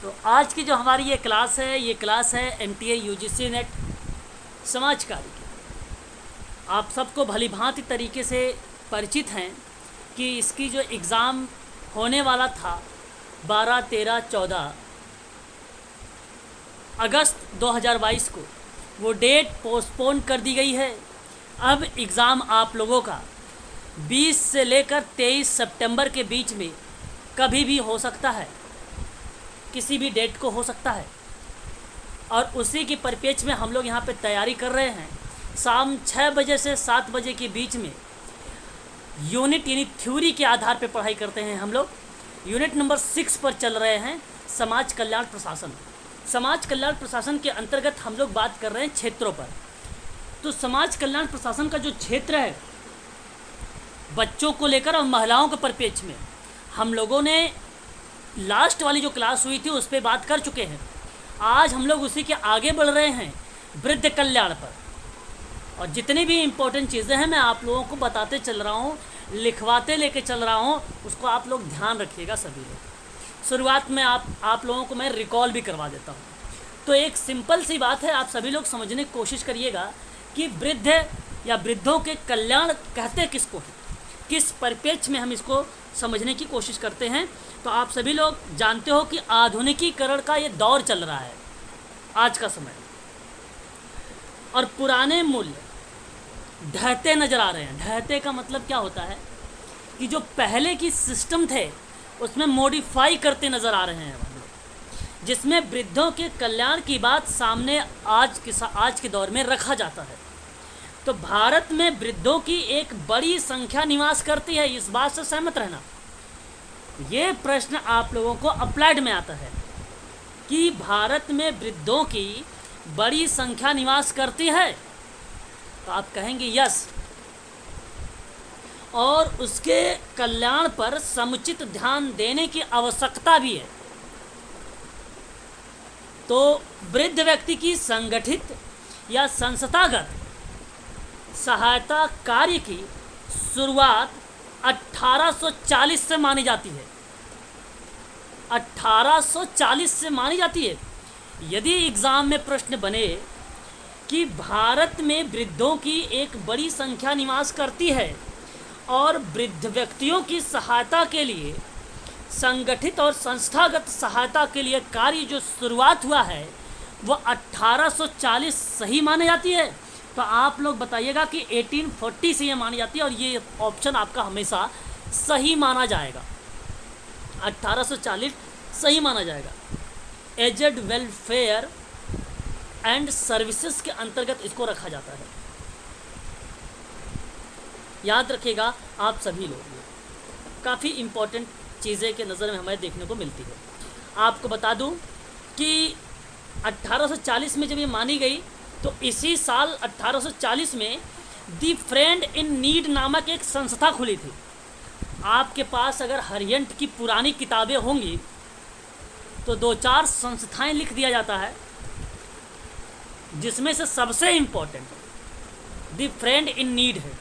तो आज की जो हमारी ये क्लास है NTA UGC नेट समाज कार्य की। आप सबको भली भांति तरीके से परिचित हैं कि इसकी जो एग्ज़ाम होने वाला था 12, 13, 14 अगस्त 2022 को, वो डेट पोस्टपोन कर दी गई है। अब एग्ज़ाम आप लोगों का 20 से लेकर 23 सितंबर के बीच में कभी भी हो सकता है, किसी भी डेट को हो सकता है। और उसी के परिप्रेक्ष्य में हम लोग यहाँ पे तैयारी कर रहे हैं। शाम 6 बजे से 7 बजे के बीच में यूनिट यानी थ्योरी के आधार पे पढ़ाई करते हैं। हम लोग यूनिट नंबर 6 पर चल रहे हैं, समाज कल्याण प्रशासन। समाज कल्याण प्रशासन के अंतर्गत हम लोग बात कर रहे हैं क्षेत्रों पर। तो समाज कल्याण प्रशासन का जो क्षेत्र है, बच्चों को लेकर और महिलाओं के परिप्रेक्ष्य में हम लोगों ने लास्ट वाली जो क्लास हुई थी उस पर बात कर चुके हैं। आज हम लोग उसी के आगे बढ़ रहे हैं वृद्ध कल्याण पर। और जितनी भी इम्पोर्टेंट चीज़ें हैं मैं आप लोगों को बताते चल रहा हूँ, लिखवाते लेके चल रहा हूँ, उसको आप लोग ध्यान रखिएगा सभी लोग। शुरुआत में आप लोगों को मैं रिकॉल भी करवा देता हूँ। तो एक सिंपल सी बात है, आप सभी लोग समझने की कोशिश करिएगा कि वृद्ध या वृद्धों के कल्याण कहते किसको है, किस परिप्रेक्ष्य में हम इसको समझने की कोशिश करते हैं। तो आप सभी लोग जानते हो कि आधुनिकीकरण का ये दौर चल रहा है आज का समय, और पुराने मूल्य ढहते नज़र आ रहे हैं। ढहते का मतलब क्या होता है कि जो पहले की सिस्टम थे उसमें मॉडिफाई करते नज़र आ रहे हैं हम लोग, जिसमें वृद्धों के कल्याण की बात सामने आज के दौर में रखा जाता है। तो भारत में वृद्धों की एक बड़ी संख्या निवास करती है, इस बात से सहमत रहना। ये प्रश्न आप लोगों को अप्लाइड में आता है कि भारत में वृद्धों की बड़ी संख्या निवास करती है, तो आप कहेंगे यस, और उसके कल्याण पर समुचित ध्यान देने की आवश्यकता भी है। तो वृद्ध व्यक्ति की संगठित या संस्थागत सहायता कार्य की शुरुआत 1840 से मानी जाती है। 1840 से मानी जाती है। यदि एग्ज़ाम में प्रश्न बने कि भारत में वृद्धों की एक बड़ी संख्या निवास करती है और वृद्ध व्यक्तियों की सहायता के लिए संगठित और संस्थागत सहायता के लिए कार्य जो शुरुआत हुआ है वो 1840 सही मानी जाती है, तो आप लोग बताइएगा कि 1840 से ये मानी जाती है, और ये ऑप्शन आपका हमेशा सही माना जाएगा। 1840 सही माना जाएगा। एजेड वेलफेयर एंड सर्विसेज के अंतर्गत इसको रखा जाता है। याद रखिएगा आप सभी लोग, काफ़ी इम्पोर्टेंट चीज़ें के नज़र में हमें देखने को मिलती है। आपको बता दूं कि 1840 में जब ये मानी गई तो इसी साल 1840 में दी फ्रेंड इन नीड नामक एक संस्था खुली थी। आपके पास अगर हरियंट की पुरानी किताबें होंगी तो 2-4 संस्थाएं लिख दिया जाता है, जिसमें से सबसे important the friend in need है।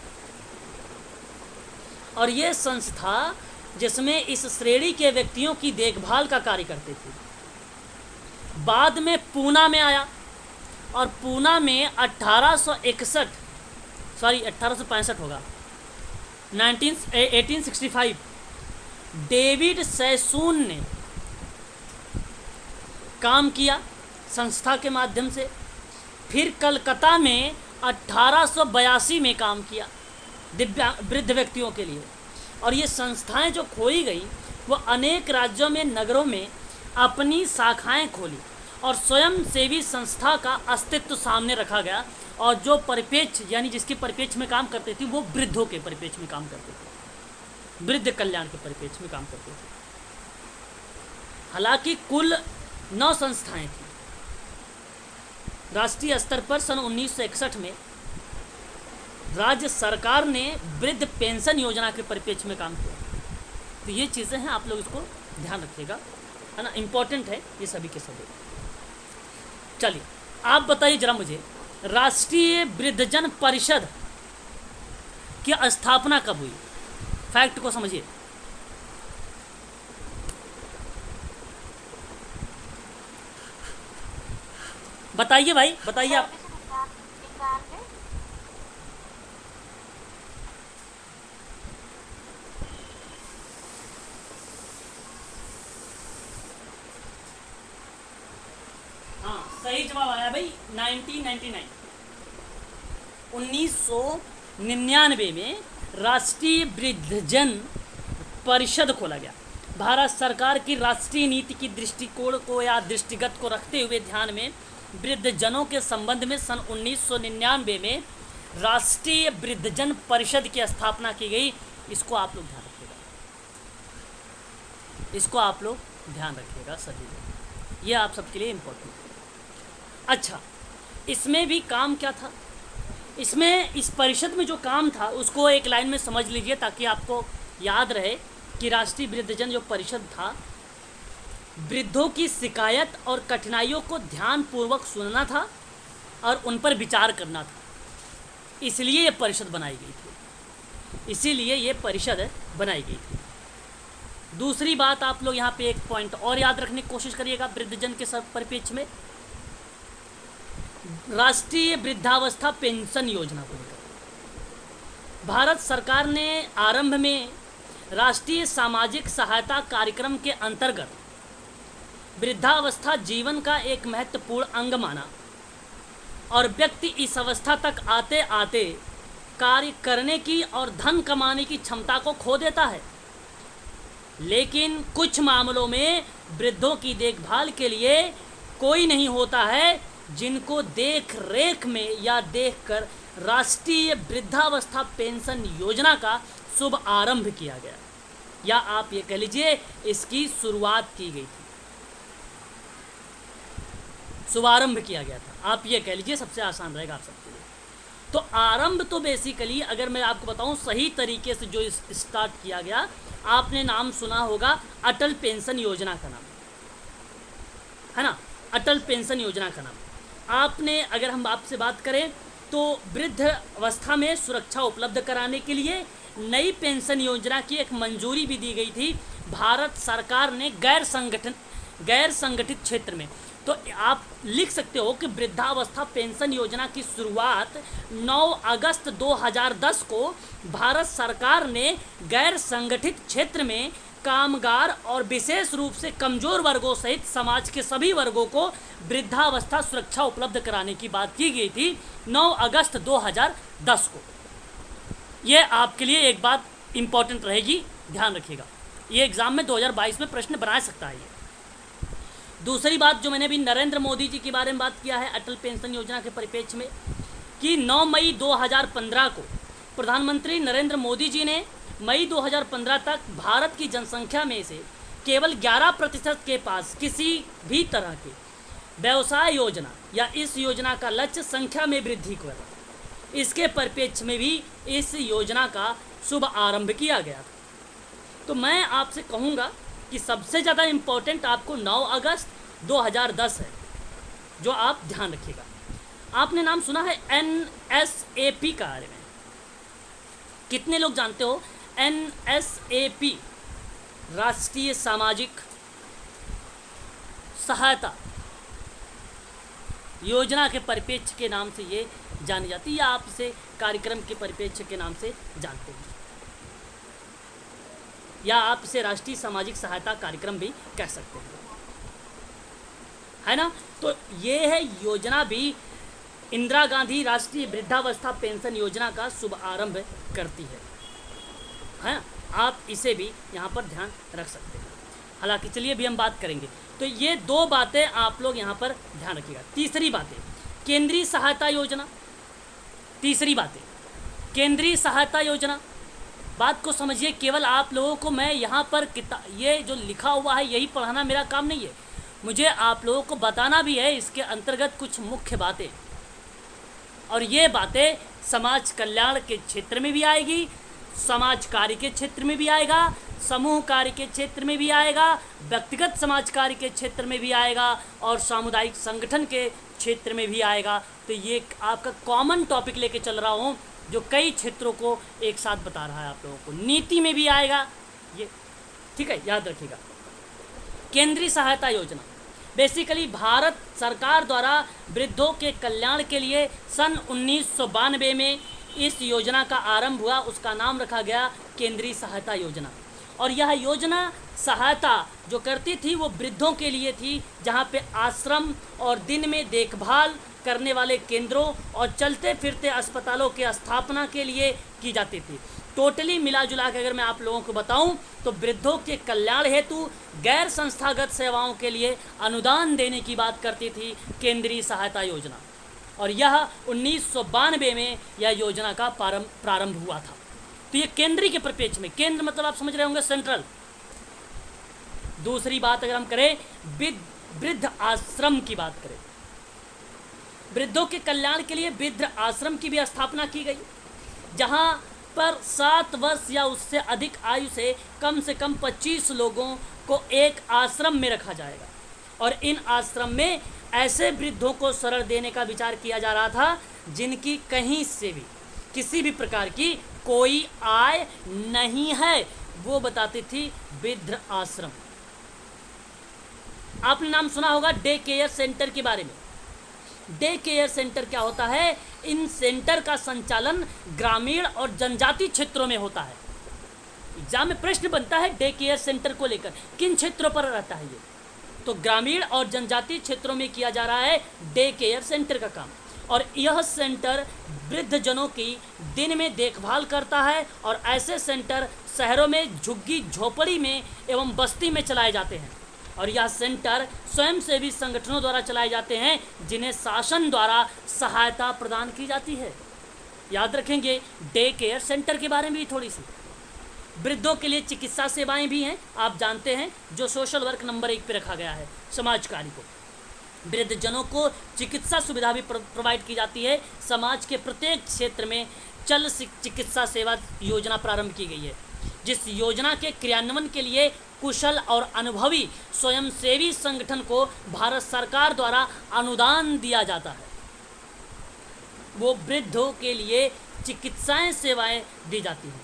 और ये संस्था जिसमें इस श्रेणी के व्यक्तियों की देखभाल का कार्य करती थी, बाद में पूना में आया, और पूना में 1865 होगा, 1865 डेविड सैसून ने काम किया संस्था के माध्यम से। फिर कलकत्ता में 1882 में काम किया वृद्ध व्यक्तियों के लिए। और ये संस्थाएं जो खोई गई वो अनेक राज्यों में, नगरों में अपनी शाखाएं खोली, और स्वयं सेवी संस्था का अस्तित्व सामने रखा गया। और जो परिप्रेक्ष्य यानी जिसके परिप्रेक्ष्य में काम करते थे वो वृद्धों के परिप्रेक्ष्य में काम करते थे, वृद्ध कल्याण के परिप्रेक्ष्य में काम करते थे। हालांकि कुल 9 संस्थाएं थी। राष्ट्रीय स्तर पर सन 1961 में राज्य सरकार ने वृद्ध पेंशन योजना के परिप्रेक्ष्य में काम किया। तो ये चीज़ें हैं, आप लोग इसको ध्यान रखिएगा, है ना, इम्पोर्टेंट है ये सभी के सभी। चलिए आप बताइए जरा मुझे, राष्ट्रीय वृद्धजन परिषद की स्थापना कब हुई? फैक्ट को समझिए। बताइए भाई, बताइए आप। 1991। हाँ, सही जवाब आया भाई, 1999। 1999 में राष्ट्रीय वृद्धजन परिषद खोला गया। भारत सरकार की राष्ट्रीय नीति की दृष्टिकोण को या दृष्टिगत को रखते हुए ध्यान में वृद्धजनों के संबंध में सन 1999 में राष्ट्रीय वृद्धजन परिषद की स्थापना की गई। इसको आप लोग ध्यान रखिएगा, इसको आप लोग ध्यान रखिएगा सभी लोग, ये आप सबके लिए इम्पोर्टेंट है। अच्छा, इसमें भी काम क्या था? इसमें इस परिषद में जो काम था उसको एक लाइन में समझ लीजिए ताकि आपको याद रहे कि राष्ट्रीय वृद्धजन जो परिषद था, वृद्धों की शिकायत और कठिनाइयों को ध्यानपूर्वक सुनना था और उन पर विचार करना था। इसलिए ये परिषद बनाई गई थी, इसीलिए ये परिषद बनाई गई थी। दूसरी बात, आप लोग यहाँ पे एक पॉइंट और याद रखने की कोशिश करिएगा वृद्धजन के सब परिप्रेक्ष्य में, राष्ट्रीय वृद्धावस्था पेंशन योजना को लेकर भारत सरकार ने आरंभ में राष्ट्रीय सामाजिक सहायता कार्यक्रम के अंतर्गत वृद्धावस्था जीवन का एक महत्वपूर्ण अंग माना और व्यक्ति इस अवस्था तक आते आते कार्य करने की और धन कमाने की क्षमता को खो देता है। लेकिन कुछ मामलों में वृद्धों की देखभाल के लिए कोई नहीं होता है, जिनको देख रेख में या देखकर राष्ट्रीय वृद्धावस्था पेंशन योजना का शुभ आरंभ किया गया, या आप ये कह लीजिए इसकी शुरुआत की गई थी, शुभारंभ किया गया था, आप ये कह लीजिए, सबसे आसान रहेगा आप सबके लिए। तो आरंभ तो बेसिकली अगर मैं आपको बताऊं सही तरीके से जो स्टार्ट किया गया, आपने नाम सुना होगा अटल पेंशन योजना का नाम, है ना, अटल पेंशन योजना का नाम। आपने, अगर हम आपसे बात करें तो वृद्ध अवस्था में सुरक्षा उपलब्ध कराने के लिए नई पेंशन योजना की एक मंजूरी भी दी गई थी भारत सरकार ने गैर संगठित क्षेत्र में। तो आप लिख सकते हो कि वृद्धावस्था पेंशन योजना की शुरुआत 9 अगस्त 2010 को भारत सरकार ने गैर संगठित क्षेत्र में कामगार और विशेष रूप से कमजोर वर्गों सहित समाज के सभी वर्गों को वृद्धावस्था सुरक्षा उपलब्ध कराने की बात की गई थी 9 अगस्त 2010 को। ये आपके लिए एक बात इंपॉर्टेंट रहेगी, ध्यान रखिएगा, ये एग्जाम में 2022 में प्रश्न बना सकता है ये। दूसरी बात जो मैंने अभी नरेंद्र मोदी जी के बारे में बात किया है अटल पेंशन योजना के परिप्रेक्ष्य में, कि 9 मई 2015 को प्रधानमंत्री नरेंद्र मोदी जी ने मई 2015 तक भारत की जनसंख्या में से केवल 11% के पास किसी भी तरह की व्यवसाय योजना या इस योजना का लक्ष्य संख्या में वृद्धि कर, इसके परिप्रेक्ष्य में भी इस योजना का शुभ आरंभ किया गया था। तो मैं आपसे कहूँगा कि सबसे ज़्यादा इम्पोर्टेंट आपको 9 अगस्त 2010 है, जो आप ध्यान रखिएगा। आपने नाम सुना है NSAP के बारे में, कितने लोग जानते हो? NSAP राष्ट्रीय सामाजिक सहायता योजना के परिप्रेक्ष्य के नाम से ये जानी जाती है, या आप इसे कार्यक्रम के परिप्रेक्ष्य के नाम से जानते हैं, या आप इसे राष्ट्रीय सामाजिक सहायता कार्यक्रम भी कह सकते हैं, है ना। तो ये है योजना भी इंदिरा गांधी राष्ट्रीय वृद्धावस्था पेंशन योजना का शुभ आरंभ करती है ना। आप इसे भी यहाँ पर ध्यान रख सकते हैं। हालांकि चलिए अभी हम बात करेंगे, तो ये दो बातें आप लोग यहाँ पर ध्यान रखिएगा। तीसरी बातें केंद्रीय सहायता योजना, तीसरी बातें केंद्रीय सहायता योजना, बात को समझिए। केवल आप लोगों को मैं यहाँ पर ये जो लिखा हुआ है यही पढ़ाना मेरा काम नहीं है, मुझे आप लोगों को बताना भी है इसके अंतर्गत कुछ मुख्य बातें, और ये बातें समाज कल्याण के क्षेत्र में भी आएगी, समाज कार्य के क्षेत्र में भी आएगा, समूह कार्य के क्षेत्र में भी आएगा, व्यक्तिगत समाज कार्य के क्षेत्र में भी आएगा, और सामुदायिक संगठन के क्षेत्र में भी आएगा। तो ये आपका कॉमन टॉपिक लेके चल रहा हूँ जो कई क्षेत्रों को एक साथ बता रहा है आप लोगों को। नीति में भी आएगा ये, ठीक है, याद रखिएगा। केंद्रीय सहायता योजना बेसिकली भारत सरकार द्वारा वृद्धों के कल्याण के लिए सन 1992 में इस योजना का आरंभ हुआ। उसका नाम रखा गया केंद्रीय सहायता योजना। और यह योजना सहायता जो करती थी वो वृद्धों के लिए थी, जहाँ पे आश्रम और दिन में देखभाल करने वाले केंद्रों और चलते फिरते अस्पतालों के स्थापना के लिए की जाती थी। टोटली मिला जुला के अगर मैं आप लोगों को बताऊं तो वृद्धों के कल्याण हेतु गैर संस्थागत सेवाओं के लिए अनुदान देने की बात करती थी केंद्रीय सहायता योजना। और यह 1992 में यह योजना का प्रारंभ हुआ था। तो ये केंद्रीय के परिप्रेक्ष्य में, केंद्र मतलब आप समझ रहे होंगे सेंट्रल। दूसरी बात अगर हम करें वृद्ध आश्रम की बात करें, वृद्धों के कल्याण के लिए वृद्ध आश्रम की भी स्थापना की गई, जहां पर 7 वर्ष या उससे अधिक आयु से कम 25 लोगों को एक आश्रम में रखा जाएगा। और इन आश्रम में ऐसे वृद्धों को शरण देने का विचार किया जा रहा था जिनकी कहीं से भी किसी भी प्रकार की कोई आय नहीं है, वो बताती थी वृद्ध आश्रम। आपने नाम सुना होगा डे केयर सेंटर के बारे में। डे केयर सेंटर क्या होता है? इन सेंटर का संचालन ग्रामीण और जनजातीय क्षेत्रों में होता है। एग्जाम में प्रश्न बनता है डे केयर सेंटर को लेकर, किन क्षेत्रों पर रहता है ये? तो ग्रामीण और जनजातीय क्षेत्रों में किया जा रहा है डे केयर सेंटर का काम। और यह सेंटर वृद्धजनों की दिन में देखभाल करता है। और ऐसे सेंटर शहरों में झुग्गी झोपड़ी में एवं बस्ती में चलाए जाते हैं। और यह सेंटर स्वयंसेवी संगठनों द्वारा चलाए जाते हैं जिन्हें शासन द्वारा सहायता प्रदान की जाती है। याद रखेंगे डे केयर सेंटर के बारे में भी थोड़ी सी। वृद्धों के लिए चिकित्सा सेवाएं भी हैं, आप जानते हैं, जो सोशल वर्क नंबर 1 पे रखा गया है समाज कार्य को। वृद्धजनों को चिकित्सा सुविधा भी प्रोवाइड की जाती है। समाज के प्रत्येक क्षेत्र में चल चिकित्सा सेवा योजना प्रारंभ की गई है, जिस योजना के क्रियान्वयन के लिए कुशल और अनुभवी स्वयंसेवी संगठन को भारत सरकार द्वारा अनुदान दिया जाता है। वो वृद्धों के लिए चिकित्साएं सेवाएं दी जाती हैं।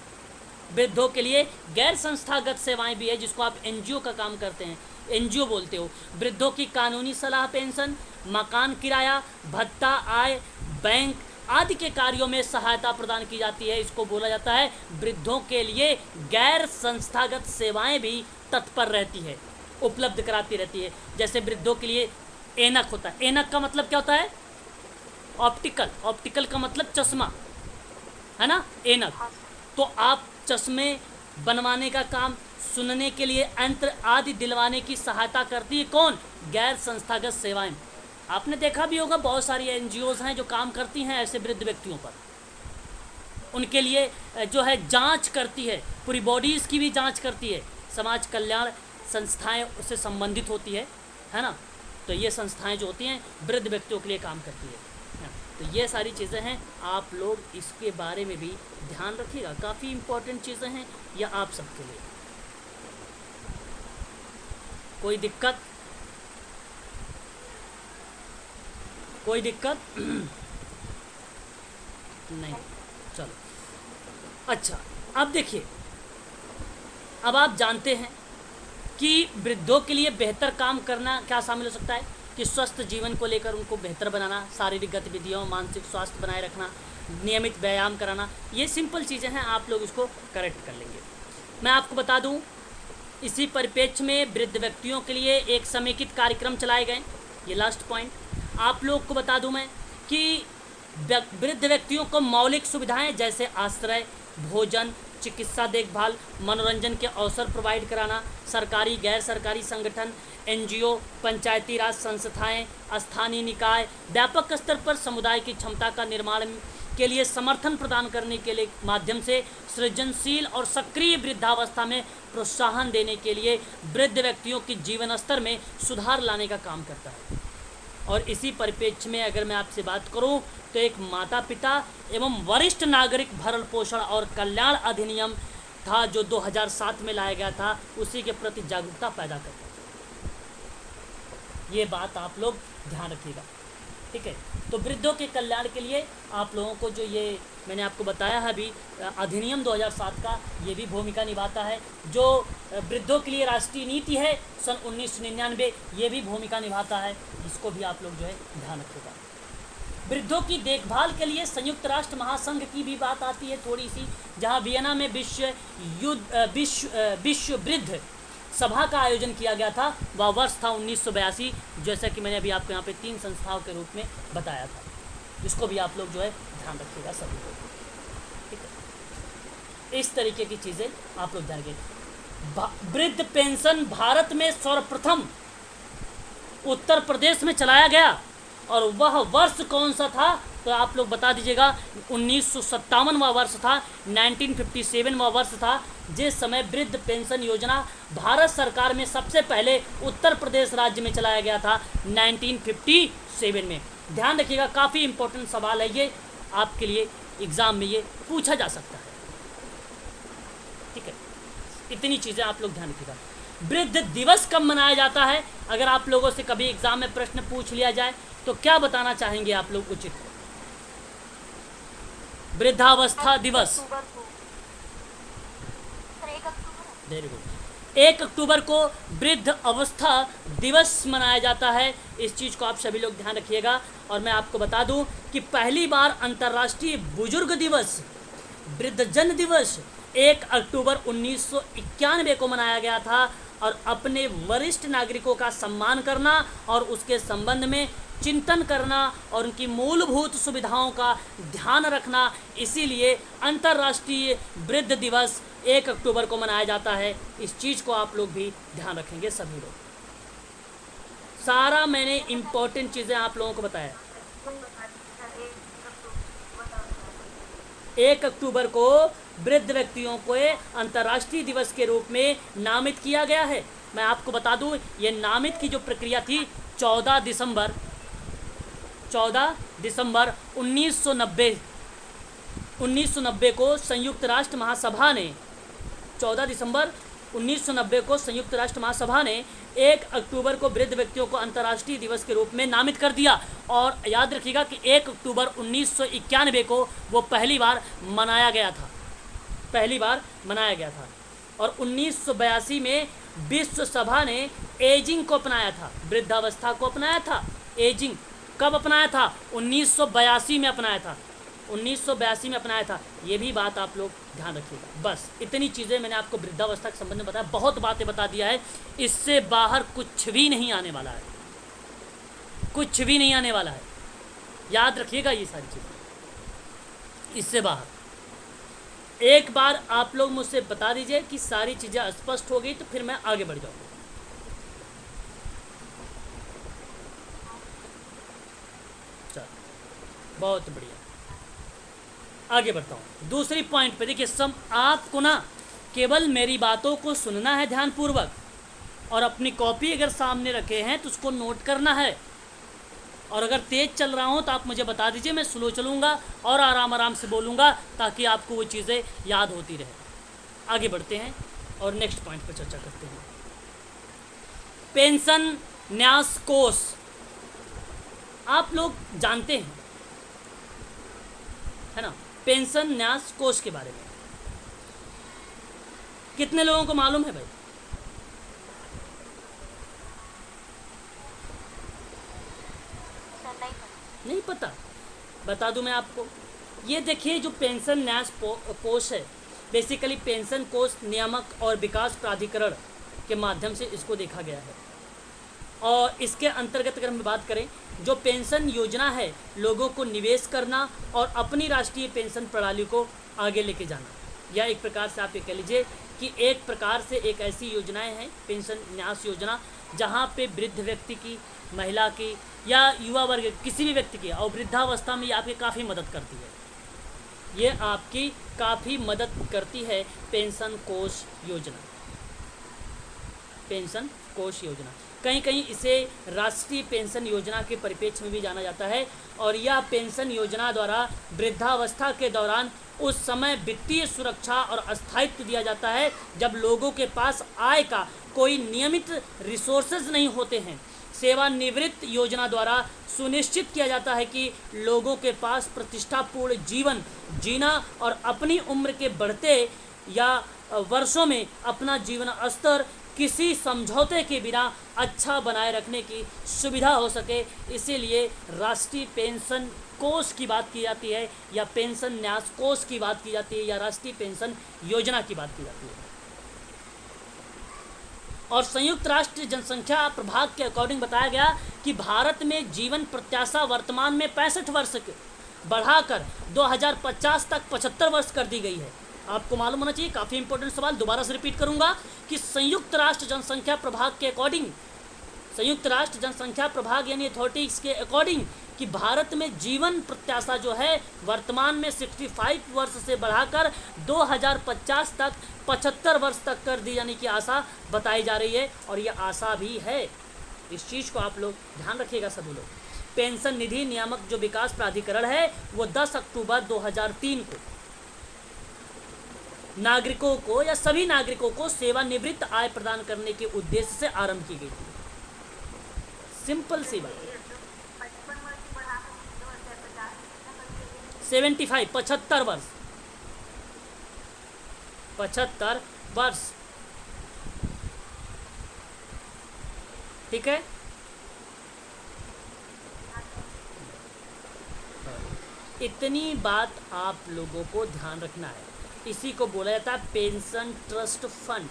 वृद्धों के लिए गैर संस्थागत सेवाएं भी है, जिसको आप एनजीओ का काम करते हैं, एनजीओ बोलते हो। वृद्धों की कानूनी सलाह, पेंशन, मकान किराया, भत्ता, आय, बैंक आदि के कार्यों में सहायता प्रदान की जाती है। इसको बोला जाता है वृद्धों के लिए गैर संस्थागत सेवाएं भी तत्पर रहती है, उपलब्ध कराती रहती है। जैसे वृद्धों के लिए ऐनक होता है। ऐनक का मतलब क्या होता है? ऑप्टिकल। ऑप्टिकल का मतलब चश्मा है ना, ऐनक। तो आप चश्मे बनवाने का काम, सुनने के लिए यंत्र आदि दिलवाने की सहायता करती है कौन? गैर संस्थागत सेवाएं। आपने देखा भी होगा बहुत सारी एनजीओज हैं जो काम करती हैं ऐसे वृद्ध व्यक्तियों पर। उनके लिए जो है जांच करती है, पूरी बॉडीज़ की भी जांच करती है। समाज कल्याण संस्थाएं उससे संबंधित होती है ना। तो ये संस्थाएं जो होती हैं वृद्ध व्यक्तियों के लिए काम करती है। तो ये सारी चीज़ें हैं, आप लोग इसके बारे में भी ध्यान रखिएगा। काफ़ी इम्पोर्टेंट चीज़ें हैं यह आप सबके लिए। कोई दिक्कत? कोई दिक्कत नहीं? चलो अच्छा, अब देखिए, अब आप जानते हैं कि वृद्धों के लिए बेहतर काम करना क्या शामिल हो सकता है कि स्वस्थ जीवन को लेकर उनको बेहतर बनाना, शारीरिक गतिविधियों, मानसिक स्वास्थ्य बनाए रखना, नियमित व्यायाम कराना। ये सिंपल चीज़ें हैं, आप लोग इसको करेक्ट कर लेंगे। मैं आपको बता दूं, इसी परिप्रेक्ष्य में वृद्ध व्यक्तियों के लिए एक समेकित कार्यक्रम चलाए गए। ये लास्ट पॉइंट आप लोग को बता दूं मैं कि वृद्ध व्यक्तियों को मौलिक सुविधाएं जैसे आश्रय, भोजन, चिकित्सा देखभाल, मनोरंजन के अवसर प्रोवाइड कराना, सरकारी गैर सरकारी संगठन, एनजीओ, पंचायती राज संस्थाएं, स्थानीय निकाय व्यापक स्तर पर समुदाय की क्षमता का निर्माण के लिए समर्थन प्रदान करने के लिए माध्यम से सृजनशील और सक्रिय वृद्धावस्था में प्रोत्साहन देने के लिए वृद्ध व्यक्तियों के जीवन स्तर में सुधार लाने का काम करता है। और इसी परिप्रेक्ष्य में अगर मैं आपसे बात करूं तो एक माता पिता एवं वरिष्ठ नागरिक भरण पोषण और कल्याण अधिनियम था जो 2007 में लाया गया था, उसी के प्रति जागरूकता पैदा करता है। ये बात आप लोग ध्यान रखिएगा, ठीक है। तो वृद्धों के कल्याण के लिए आप लोगों को जो ये मैंने आपको बताया है अभी, अधिनियम 2007 का ये भी भूमिका निभाता है। जो वृद्धों के लिए राष्ट्रीय नीति है सन 1999, ये भी भूमिका निभाता है। इसको भी आप लोग जो है ध्यान रखिएगा। वृद्धों की देखभाल के लिए संयुक्त राष्ट्र महासंघ की भी बात आती है थोड़ी सी, जहाँ वियना में विश्व वृद्ध सभा का आयोजन किया गया था। वह वर्ष था 1982, जैसा कि मैंने अभी आपको यहाँ पे 3 संस्थाओं के रूप में बताया था। इसको भी आप लोग जो है ध्यान रखिएगा सभी को, ठीक है। इस तरीके की चीज़ें आप लोग ध्यान रखिए। वृद्ध पेंशन भारत में सर्वप्रथम उत्तर प्रदेश में चलाया गया, और वह वर्ष कौन सा था तो आप लोग बता दीजिएगा। 1957वां वर्ष था, 1957वां वर्ष था, जिस समय वृद्ध पेंशन योजना भारत सरकार में सबसे पहले उत्तर प्रदेश राज्य में चलाया गया था 1957 में। ध्यान रखिएगा, काफ़ी इंपॉर्टेंट सवाल है ये, आपके लिए एग्ज़ाम में ये पूछा जा सकता है, ठीक है। इतनी चीज़ें आप लोग ध्यान रखिएगा। वृद्ध दिवस कब मनाया जाता है? अगर आप लोगों से कभी एग्जाम में प्रश्न पूछ लिया जाए तो क्या बताना चाहेंगे आप लोग उचित? वृद्धावस्था दिवस, वेरी गुड, 1 अक्टूबर को वृद्ध अवस्था दिवस मनाया जाता है। इस चीज़ को आप सभी लोग ध्यान रखिएगा। और मैं आपको बता दूं कि पहली बार अंतर्राष्ट्रीय बुजुर्ग दिवस, वृद्धजन दिवस 1 अक्टूबर 1991 को मनाया गया था। और अपने वरिष्ठ नागरिकों का सम्मान करना और उसके संबंध में चिंतन करना और उनकी मूलभूत सुविधाओं का ध्यान रखना, इसीलिए अंतर्राष्ट्रीय वृद्ध दिवस 1 अक्टूबर को मनाया जाता है। इस चीज़ को आप लोग भी ध्यान रखेंगे सभी लोग। सारा मैंने इम्पोर्टेंट चीज़ें आप लोगों को बताया। 1 अक्टूबर को वृद्ध व्यक्तियों को अंतर्राष्ट्रीय दिवस के रूप में नामित किया गया है। मैं आपको बता दूं, ये नामित की जो प्रक्रिया थी 14 दिसंबर 1990 को संयुक्त राष्ट्र महासभा ने 14 दिसंबर 1990 को संयुक्त राष्ट्र महासभा ने 1 अक्टूबर को वृद्ध व्यक्तियों को अंतर्राष्ट्रीय दिवस के रूप में नामित कर दिया। और याद रखिएगा कि 1 अक्टूबर 1991 को वो पहली बार मनाया गया था। और 1982 में विश्व सभा ने एजिंग को अपनाया था, वृद्धावस्था को अपनाया था। एजिंग कब अपनाया था? 1982 में अपनाया था। ये भी बात आप लोग ध्यान रखिएगा। बस इतनी चीज़ें मैंने आपको वृद्धावस्था के संबंध में बताया, बहुत बातें बता दिया है। इससे बाहर कुछ भी नहीं आने वाला है, याद रखिएगा ये सारी चीज़ें। इससे बाहर एक बार आप लोग मुझसे बता दीजिए कि सारी चीज़ें स्पष्ट हो गई, तो फिर मैं आगे बढ़ जाऊँगा। बहुत बढ़िया, आगे बढ़ता हूँ दूसरी पॉइंट पे। देखिए, आपको ना केवल मेरी बातों को सुनना है ध्यानपूर्वक, और अपनी कॉपी अगर सामने रखे हैं तो उसको नोट करना है। और अगर तेज़ चल रहा हूँ तो आप मुझे बता दीजिए, मैं स्लो चलूँगा और आराम से बोलूँगा, ताकि आपको वो चीज़ें याद होती रहे। आगे बढ़ते हैं और नेक्स्ट पॉइंट पर चर्चा करते हैं। पेंशन न्यास कोष आप लोग जानते हैं, है ना? पेंशन न्यास कोष के बारे में कितने लोगों को मालूम है भाई? नहीं पता? बता दूं मैं आपको। ये देखिए, जो पेंशन न्यास कोष है, बेसिकली पेंशन कोष नियामक और विकास प्राधिकरण के माध्यम से इसको देखा गया है। और इसके अंतर्गत अगर हम बात करें, जो पेंशन योजना है, लोगों को निवेश करना और अपनी राष्ट्रीय पेंशन प्रणाली को आगे लेके जाना, या एक प्रकार से आप ये कह लीजिए कि एक प्रकार से एक ऐसी योजनाएं हैं पेंशन न्यास योजना, जहां पे वृद्ध व्यक्ति की, महिला की या युवा वर्ग किसी भी व्यक्ति की और वृद्धावस्था में ये आपकी काफ़ी मदद करती है। ये आपकी काफ़ी मदद करती है पेंशन कोष योजना। कहीं कहीं इसे राष्ट्रीय पेंशन योजना के परिप्रेक्ष्य में भी जाना जाता है। और यह पेंशन योजना द्वारा वृद्धावस्था के दौरान उस समय वित्तीय सुरक्षा और अस्थायित्व दिया जाता है जब लोगों के पास आय का कोई नियमित रिसोर्सेज नहीं होते हैं। सेवानिवृत्त योजना द्वारा सुनिश्चित किया जाता है कि लोगों के पास प्रतिष्ठापूर्ण जीवन जीना और अपनी उम्र के बढ़ते या वर्षों में अपना जीवन स्तर किसी समझौते के बिना अच्छा बनाए रखने की सुविधा हो सके। इसीलिए राष्ट्रीय पेंशन कोष की बात की जाती है या पेंशन न्यास कोष की बात की जाती है या राष्ट्रीय पेंशन योजना की बात की जाती है। और संयुक्त राष्ट्र जनसंख्या प्रभाग के अकॉर्डिंग बताया गया कि भारत में जीवन प्रत्याशा वर्तमान में 65 वर्ष बढ़ाकर 2050 तक 75 वर्ष कर दी गई है। आपको मालूम होना चाहिए, काफ़ी इंपॉर्टेंट सवाल, दोबारा से रिपीट करूंगा कि संयुक्त राष्ट्र जनसंख्या प्रभाग के अकॉर्डिंग, संयुक्त राष्ट्र जनसंख्या प्रभाग यानी अथॉरिटीज के अकॉर्डिंग कि भारत में जीवन प्रत्याशा जो है वर्तमान में 65 वर्ष से बढ़ाकर 2050 तक 75 वर्ष तक कर दी जाने की आशा बताई जा रही है। और यह आशा भी है, इस चीज़ को आप लोग ध्यान रखिएगा सभी लोग। पेंशन निधि नियामक जो विकास प्राधिकरण है वो 10 अक्टूबर 2003 को नागरिकों को या सभी नागरिकों को सेवानिवृत्त आय प्रदान करने के उद्देश्य से आरंभ की गई थी। सिंपल सी बात, 75 75 वर्ष 75 वर्ष, ठीक है। इतनी बात आप लोगों को ध्यान रखना है। इसी को बोला जाता है पेंशन ट्रस्ट फंड।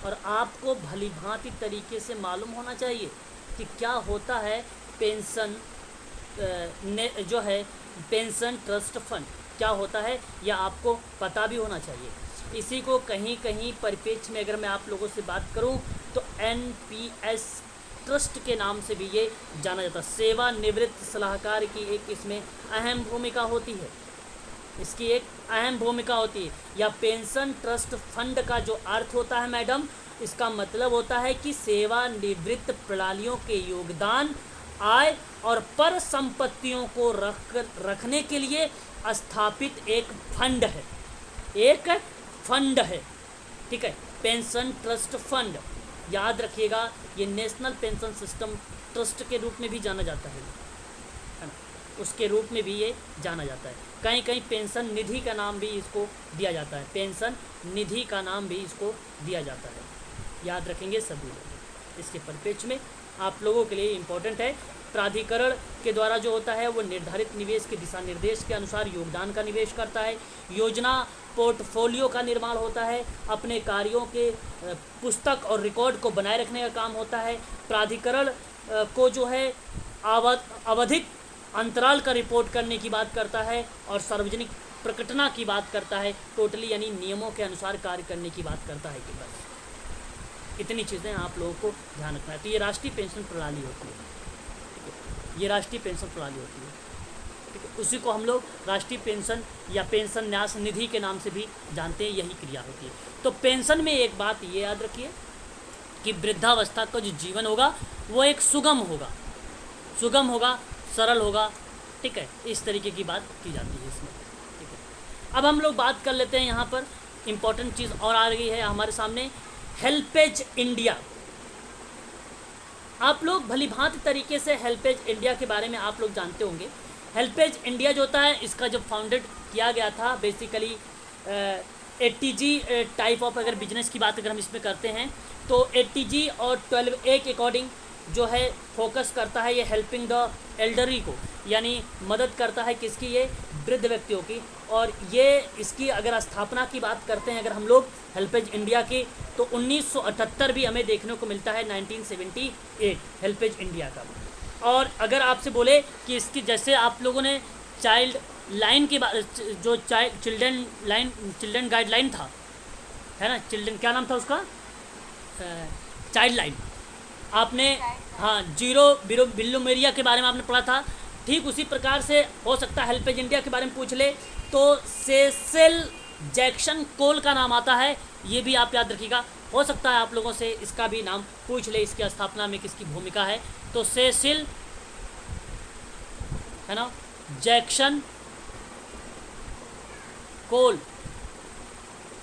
और आपको भली भांति तरीके से मालूम होना चाहिए कि क्या होता है पेंशन जो है पेंशन ट्रस्ट फंड क्या होता है, यह आपको पता भी होना चाहिए। इसी को कहीं कहीं परिप्रेक्ष्य में अगर मैं आप लोगों से बात करूं तो एनपीएस ट्रस्ट के नाम से भी ये जाना जाता है। सेवानिवृत्त सलाहकार की एक इसमें अहम भूमिका होती है, इसकी एक अहम भूमिका होती है। या पेंशन ट्रस्ट फंड का जो अर्थ होता है मैडम, इसका मतलब होता है कि सेवानिवृत्त प्रणालियों के योगदान, आय और पर संपत्तियों को रखने के लिए स्थापित एक फंड है, एक फंड है, ठीक है। पेंशन ट्रस्ट फंड याद रखिएगा, ये नेशनल पेंशन सिस्टम ट्रस्ट के रूप में भी जाना जाता है ना, उसके रूप में भी ये जाना जाता है। कहीं कहीं पेंशन निधि का नाम भी इसको दिया जाता है, पेंशन निधि का नाम भी इसको दिया जाता है। याद रखेंगे सभी लोग, इसके परिप्रेक्ष्य में आप लोगों के लिए इम्पोर्टेंट है। प्राधिकरण के द्वारा जो होता है वो निर्धारित निवेश के दिशा निर्देश के अनुसार योगदान का निवेश करता है। योजना पोर्टफोलियो का निर्माण होता है। अपने कार्यों के पुस्तक और रिकॉर्ड को बनाए रखने का काम होता है। प्राधिकरण को जो है आवधिक अंतराल का रिपोर्ट करने की बात करता है और सार्वजनिक प्रकटना की बात करता है। टोटली यानी नियमों के अनुसार कार्य करने की बात करता है कि बस इतनी चीज़ें आप लोगों को ध्यान रखना है। तो ये राष्ट्रीय पेंशन प्रणाली होती है, ठीक है, ये राष्ट्रीय पेंशन प्रणाली होती है, ठीक है। उसी को हम लोग राष्ट्रीय पेंशन या पेंशन न्यास निधि के नाम से भी जानते हैं, यही क्रिया होती है। तो पेंशन में एक बात ये याद रखिए कि वृद्धावस्था का जो जीवन होगा वो एक सुगम होगा, सुगम होगा, सरल होगा, ठीक है। इस तरीके की बात की जाती है इसमें, ठीक है। अब हम लोग बात कर लेते हैं, यहाँ पर इम्पोर्टेंट चीज़ और आ रही है हमारे सामने, हेल्पेज इंडिया। आप लोग भली भांति तरीके से हेल्पेज इंडिया के बारे में आप लोग जानते होंगे। हेल्पेज इंडिया जो होता है, इसका जब फाउंडेड किया गया था बेसिकली एटीजी टाइप ऑफ अगर बिजनेस की बात अगर हम इसमें करते हैं तो एटीजी और 12A के अकॉर्डिंग जो है फोकस करता है ये हेल्पिंग द एल्डरी को, यानी मदद करता है किसकी, ये वृद्ध व्यक्तियों की। और ये इसकी अगर स्थापना की बात करते हैं अगर हम लोग हेल्पेज इंडिया की तो 1978 भी हमें देखने को मिलता है, 1978 हेल्पेज इंडिया का। और अगर आपसे बोले कि इसकी जैसे आप लोगों ने चाइल्ड लाइन की बात, जो चिल्ड्रन गाइडलाइन था, है ना, चिल्ड्रन क्या नाम था उसका, चाइल्ड लाइन, आपने हाँ जीरो बिल्लुमेरिया के बारे में आपने पढ़ा था। ठीक उसी प्रकार से हो सकता है हेल्पेज इंडिया के बारे में पूछ ले तो सेसिल जैक्सन कोल का नाम आता है, ये भी आप याद रखिएगा। हो सकता है आप लोगों से इसका भी नाम पूछ ले, इसकी स्थापना में किसकी भूमिका है। तो सेसिल, है ना, जैक्सन कोल,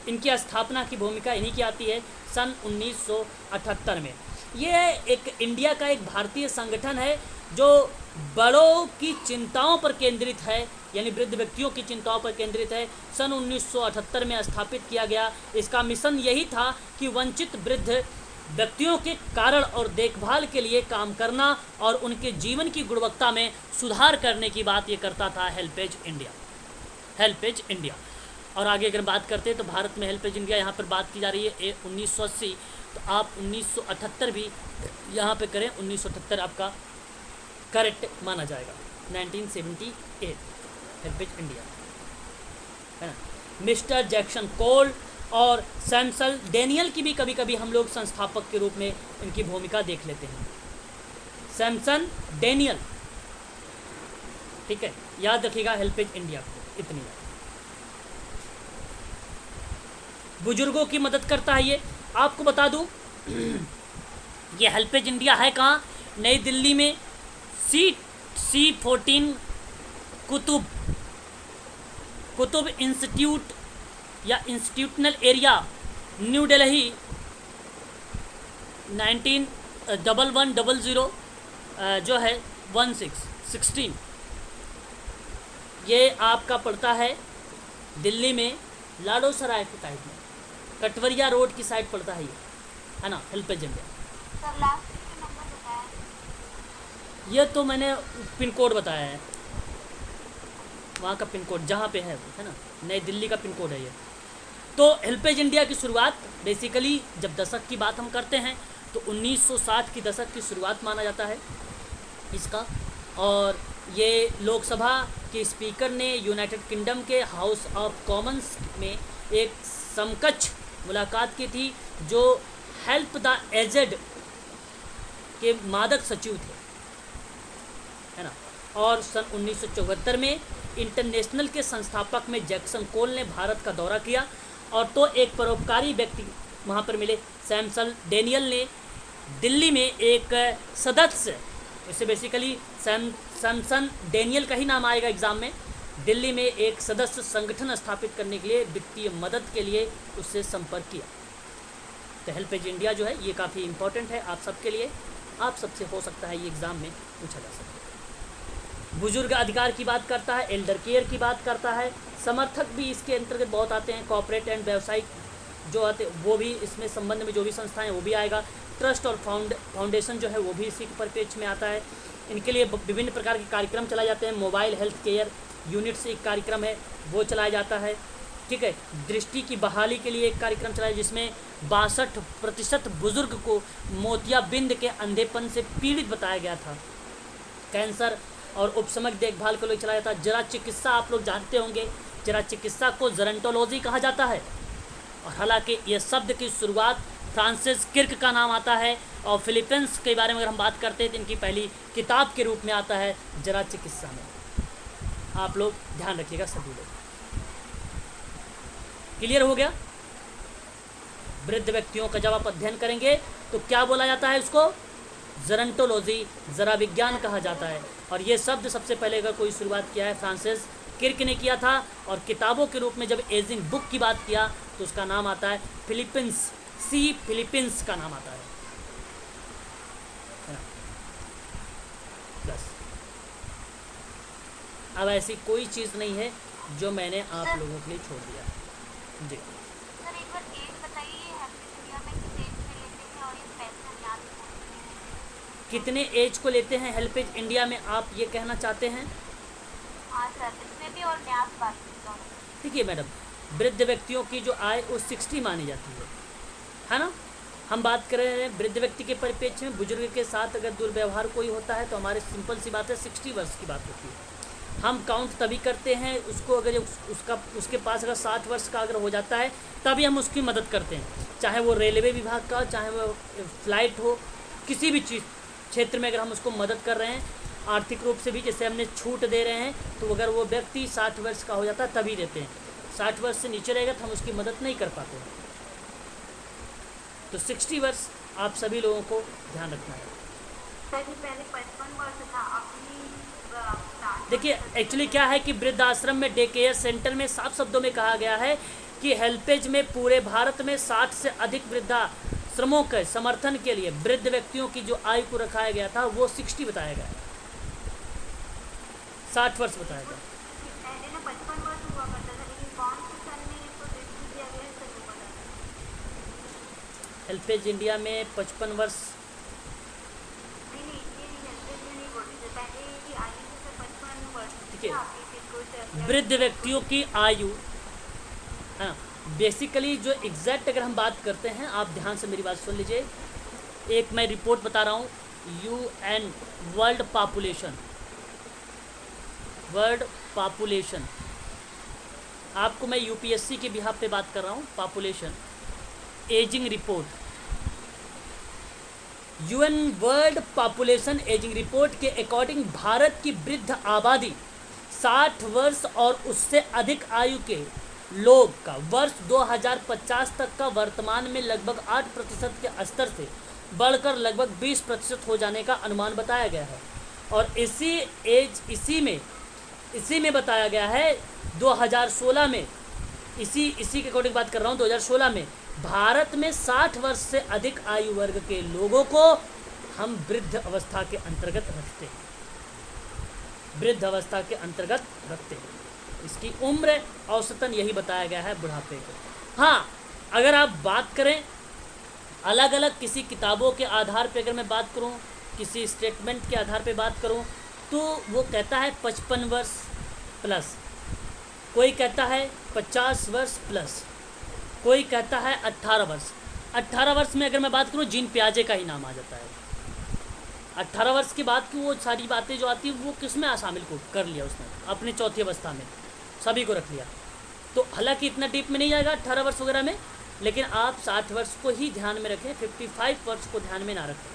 इनकी स्थापना की भूमिका इन्हीं की आती है सन 1978 में। ये एक इंडिया का एक भारतीय संगठन है जो बड़ों की चिंताओं पर केंद्रित है, यानी वृद्ध व्यक्तियों की चिंताओं पर केंद्रित है। सन 1978 में स्थापित किया गया। इसका मिशन यही था कि वंचित वृद्ध व्यक्तियों के कारण और देखभाल के लिए काम करना और उनके जीवन की गुणवत्ता में सुधार करने की बात ये करता था हेल्पेज इंडिया। HelpAge India. और आगे अगर बात करते हैं तो भारत में हेल्पेज इंडिया यहाँ पर बात की जा रही है 1980, तो आप 1978 भी यहाँ पे करें, 1978 आपका करेक्ट माना जाएगा। 1978 हेल्पेज इंडिया है ना। मिस्टर जैक्सन कोल और सैमसल डेनियल की भी कभी कभी हम लोग संस्थापक के रूप में इनकी भूमिका देख लेते हैं। सैमसन डेनियल, ठीक है, याद रखिएगा हेल्पेज इंडिया को इतनी बात। बुजुर्गों की मदद करता है ये। आपको बता दूं ये हेल्पेज इंडिया है कहाँ? नई दिल्ली में C14 कुतुब इंस्टीट्यूट या इंस्टीट्यूशनल एरिया, न्यू दिल्ली 191100 जो है 16। ये आपका पड़ता है दिल्ली में लाडो सराय के साइड में, कटवरिया रोड की साइड पड़ता है ये, है ना, HelpAge India. Sir last number बताया। ये तो मैंने पिन कोड बताया है, वहाँ का पिन कोड जहाँ पे है वो, है ना, नई दिल्ली का पिन कोड है ये। तो हेल्पेज इंडिया की शुरुआत बेसिकली जब दशक की बात हम करते हैं तो 1960 की दशक की शुरुआत माना जाता है इसका। और ये लोकसभा के स्पीकर ने यूनाइटेड किंगडम के हाउस ऑफ कॉमन्स में एक समकक्ष मुलाकात की थी जो हेल्प द एजेड के मादक सचिव थे, है ना। और सन 1974 में इंटरनेशनल के संस्थापक में जैक्सन कोल ने भारत का दौरा किया और तो एक परोपकारी व्यक्ति वहाँ पर मिले। सैमसल डेनियल ने दिल्ली में एक सदस्य, इसे बेसिकली सैमसन डेनियल का ही नाम आएगा एग्ज़ाम में, दिल्ली में एक सदस्य संगठन स्थापित करने के लिए वित्तीय मदद के लिए उससे संपर्क किया। तो हेल्पेज इंडिया जो है ये काफ़ी इम्पोर्टेंट है आप सबके लिए, आप सबसे हो सकता है ये एग्ज़ाम में पूछा जा सकता है। बुजुर्ग अधिकार की बात करता है, एल्डर केयर की बात करता है, समर्थक भी इसके अंतर्गत बहुत आते हैं, कॉर्पोरेट एंड व्यावसायिक जो आते वो भी इसमें संबंध में जो भी संस्थाएं वो भी आएगा। ट्रस्ट और फाउंडेशन जो है वो भी इसी परिप्रेक्ष्य में आता है। इनके लिए विभिन्न प्रकार के कार्यक्रम चलाए जाते हैं। मोबाइल हेल्थ केयर यूनिट से एक कार्यक्रम है वो चलाया जाता है, ठीक है। दृष्टि की बहाली के लिए एक कार्यक्रम चलाया जिसमें 62% बुजुर्ग को मोतियाबिंद के अंधेपन से पीड़ित बताया गया था। कैंसर और उपशमक देखभाल के लिए चलाया जाता है। जरा चिकित्सा आप लोग जानते होंगे, जरा चिकित्सा को जेरोंटोलॉजी कहा जाता है और हालांकि ये शब्द की शुरुआत फ्रांसिस किर्क का नाम आता है और फिलीपींस के बारे में अगर हम बात करते हैं तो इनकी पहली किताब के रूप में आता है जरा चिकित्सा में। आप लोग ध्यान रखिएगा सभी लोग। क्लियर हो गया? वृद्ध व्यक्तियों का जब आप अध्ययन करेंगे तो क्या बोला जाता है उसको? जेरोंटोलॉजी, जरा विज्ञान कहा जाता है। और ये शब्द सबसे पहले अगर कोई शुरुआत किया है फ्रांसिस किर्क ने किया था और किताबों के रूप में जब एजिंग बुक की बात किया तो उसका नाम आता है फिलीपींस, फिलीपींस का नाम आता है। बस अब ऐसी कोई चीज़ नहीं है जो मैंने आप लोगों के लिए छोड़ दिया जी। सर एक बार एज बताइए, हेल्पेज इंडिया में किस एज में लेते हैं और ये पेंशन याद रखना। कितने एज को लेते हैं हेल्पेज इंडिया में, आप ये कहना चाहते हैं? हाँ सर, इसमें भी और न्यास बात दोनों। देखिए मैडम, वृद्ध व्यक्तियों की जो आय वो 60 मानी जाती है ना। हम बात कर रहे हैं वृद्ध व्यक्ति के परिप्रेक्ष्य में, बुजुर्ग के साथ अगर दुर्व्यवहार कोई होता है तो हमारे सिंपल सी बात है 60 वर्ष की बात होती है। हम काउंट तभी करते हैं उसको अगर उसके पास अगर 60 वर्ष का अगर हो जाता है तभी हम उसकी मदद करते हैं, चाहे वो रेलवे विभाग का, चाहे वो फ्लाइट हो, किसी भी चीज़ क्षेत्र में अगर हम उसको मदद कर रहे हैं आर्थिक रूप से भी, जैसे हमने छूट दे रहे हैं, तो अगर वो व्यक्ति 60 वर्ष का हो जाता है तभी देते हैं। 60 वर्ष से नीचे रहेगा तो हम उसकी मदद नहीं कर पाते हैं। तो 60 वर्ष आप सभी लोगों को ध्यान रखना है। पहले 55 वर्ष था, देखिए एक्चुअली क्या है कि वृद्धाश्रम में डे केयर सेंटर में साफ शब्दों में कहा गया है कि हेल्पेज में पूरे भारत में 60 से अधिक श्रमों के समर्थन के लिए वृद्ध व्यक्तियों की जो आयु को रखाया गया था वो 60 बताया गया है, 60 वर्ष बताया गया। पहले ना 55 वर्ष हुआ करता था, लेकिन कौन से सन में इसको दृष्टि दिया गया है सर वो पता नहीं। हेल्पेज इंडिया में 55 वर्ष नहीं नहीं, ये नहीं हेल्पेज में नहीं बोल रही थी, पहले की आयु से सर 55 वर्ष ठीक है। आपकी थी कुछ वृद्ध व्यक्तियों की आयु, हाँ, बेसिकली जो एग्जैक्ट अगर हम बात करते हैं, आप ध्यान से मेरी बात सुन लीजिए। एक मैं रिपोर्ट बता रहा हूँ, UN वर्ल्ड पॉपुलेशन, आपको मैं UPSC के बिहाफ पे बात कर रहा हूँ। Population ageing report, UN world population ageing report के अकॉर्डिंग भारत की वृद्ध आबादी 60 वर्ष और उससे अधिक आयु के लोग का वर्ष 2050 तक का वर्तमान में लगभग 8% के स्तर से बढ़कर लगभग 20% हो जाने का अनुमान बताया गया है। और इसी में बताया गया है 2016 में, इसी के अकॉर्डिंग बात कर रहा हूँ, 2016 में भारत में 60 वर्ष से अधिक आयु वर्ग के लोगों को हम वृद्ध अवस्था के अंतर्गत रखते हैं, वृद्ध अवस्था के अंतर्गत रखते हैं। इसकी उम्र औसतन यही बताया गया है बुढ़ापे को। हाँ, अगर आप बात करें अलग अलग किसी किताबों के आधार पे, अगर मैं बात करूं, किसी स्टेटमेंट के आधार पे बात करूं, तो वो कहता है 55 वर्ष प्लस, कोई कहता है 50 वर्ष प्लस, कोई कहता है 18 वर्ष। 18 वर्ष में अगर मैं बात करूं, जीन पियाजे का ही नाम आ जाता है। 18 वर्ष के बाद की वो सारी बातें जो आती है वो किस में शामिल कर लिया उसने, अपनी चौथी अवस्था में सभी को रख लिया। तो हालांकि इतना डीप में नहीं जाएगा 18 वर्ष वगैरह में, लेकिन आप 60 वर्ष को ही ध्यान में रखें, 55 वर्ष को ध्यान में ना रखें।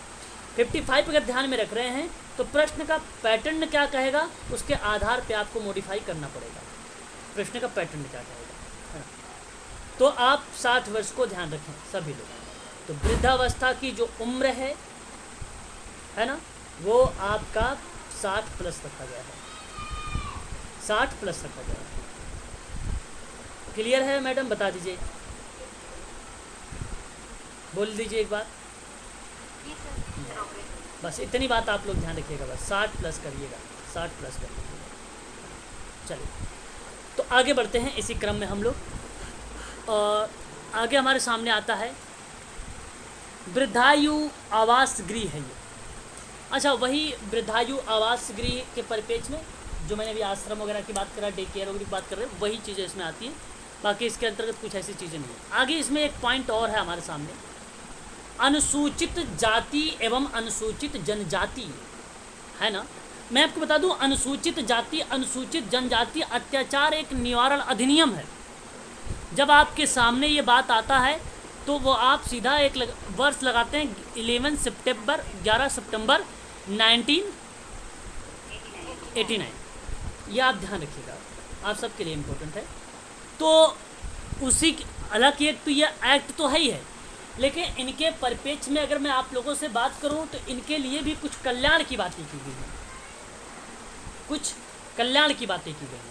55 अगर ध्यान में रख रहे हैं तो प्रश्न का पैटर्न क्या कहेगा, उसके आधार पे आपको मॉडिफाई करना पड़ेगा, प्रश्न का पैटर्न क्या कहेगा, है ना। तो आप 60 वर्ष को ध्यान रखें सभी लोग। तो वृद्धावस्था की जो उम्र है ना, वो आपका 60 प्लस रखा गया है, 60 प्लस रखा गया है। क्लियर है मैडम, बता दीजिए, बोल दीजिए एक बार। जी सर, ओके। बस इतनी बात आप लोग ध्यान रखिएगा, बस 60 प्लस करिएगा, 60 प्लस करिएगा। चलिए, तो आगे बढ़ते हैं इसी क्रम में हम लोग। और आगे हमारे सामने आता है वृद्धायु आवास गृह है ये। अच्छा, वही वृद्धायु आवास गृह के परिपेक्ष में जो मैंने अभी आश्रम वगैरह की बात करा, डे केयर वगैरह की बात कर रहे हैं, वही चीज़ें इसमें आती हैं। बाकी इसके अंतर्गत कुछ ऐसी चीज़ें नहीं है। आगे इसमें एक पॉइंट और है हमारे सामने, अनुसूचित जाति एवं अनुसूचित जनजाति, है ना। मैं आपको बता दूं, अनुसूचित जाति अनुसूचित जनजाति अत्याचार एक निवारण अधिनियम है। जब आपके सामने ये बात आता है तो वो आप सीधा एक वर्ष लगाते हैं 11 सितंबर 1989। ये आप ध्यान रखिएगा, आप सबके लिए इम्पोर्टेंट है। तो उसी हालांकि एक तो ये एक्ट तो है ही है, लेकिन इनके परिपेक्ष में अगर मैं आप लोगों से बात करूं तो इनके लिए भी कुछ कल्याण की बातें की गई हैं, कुछ कल्याण की बातें की गई हैं।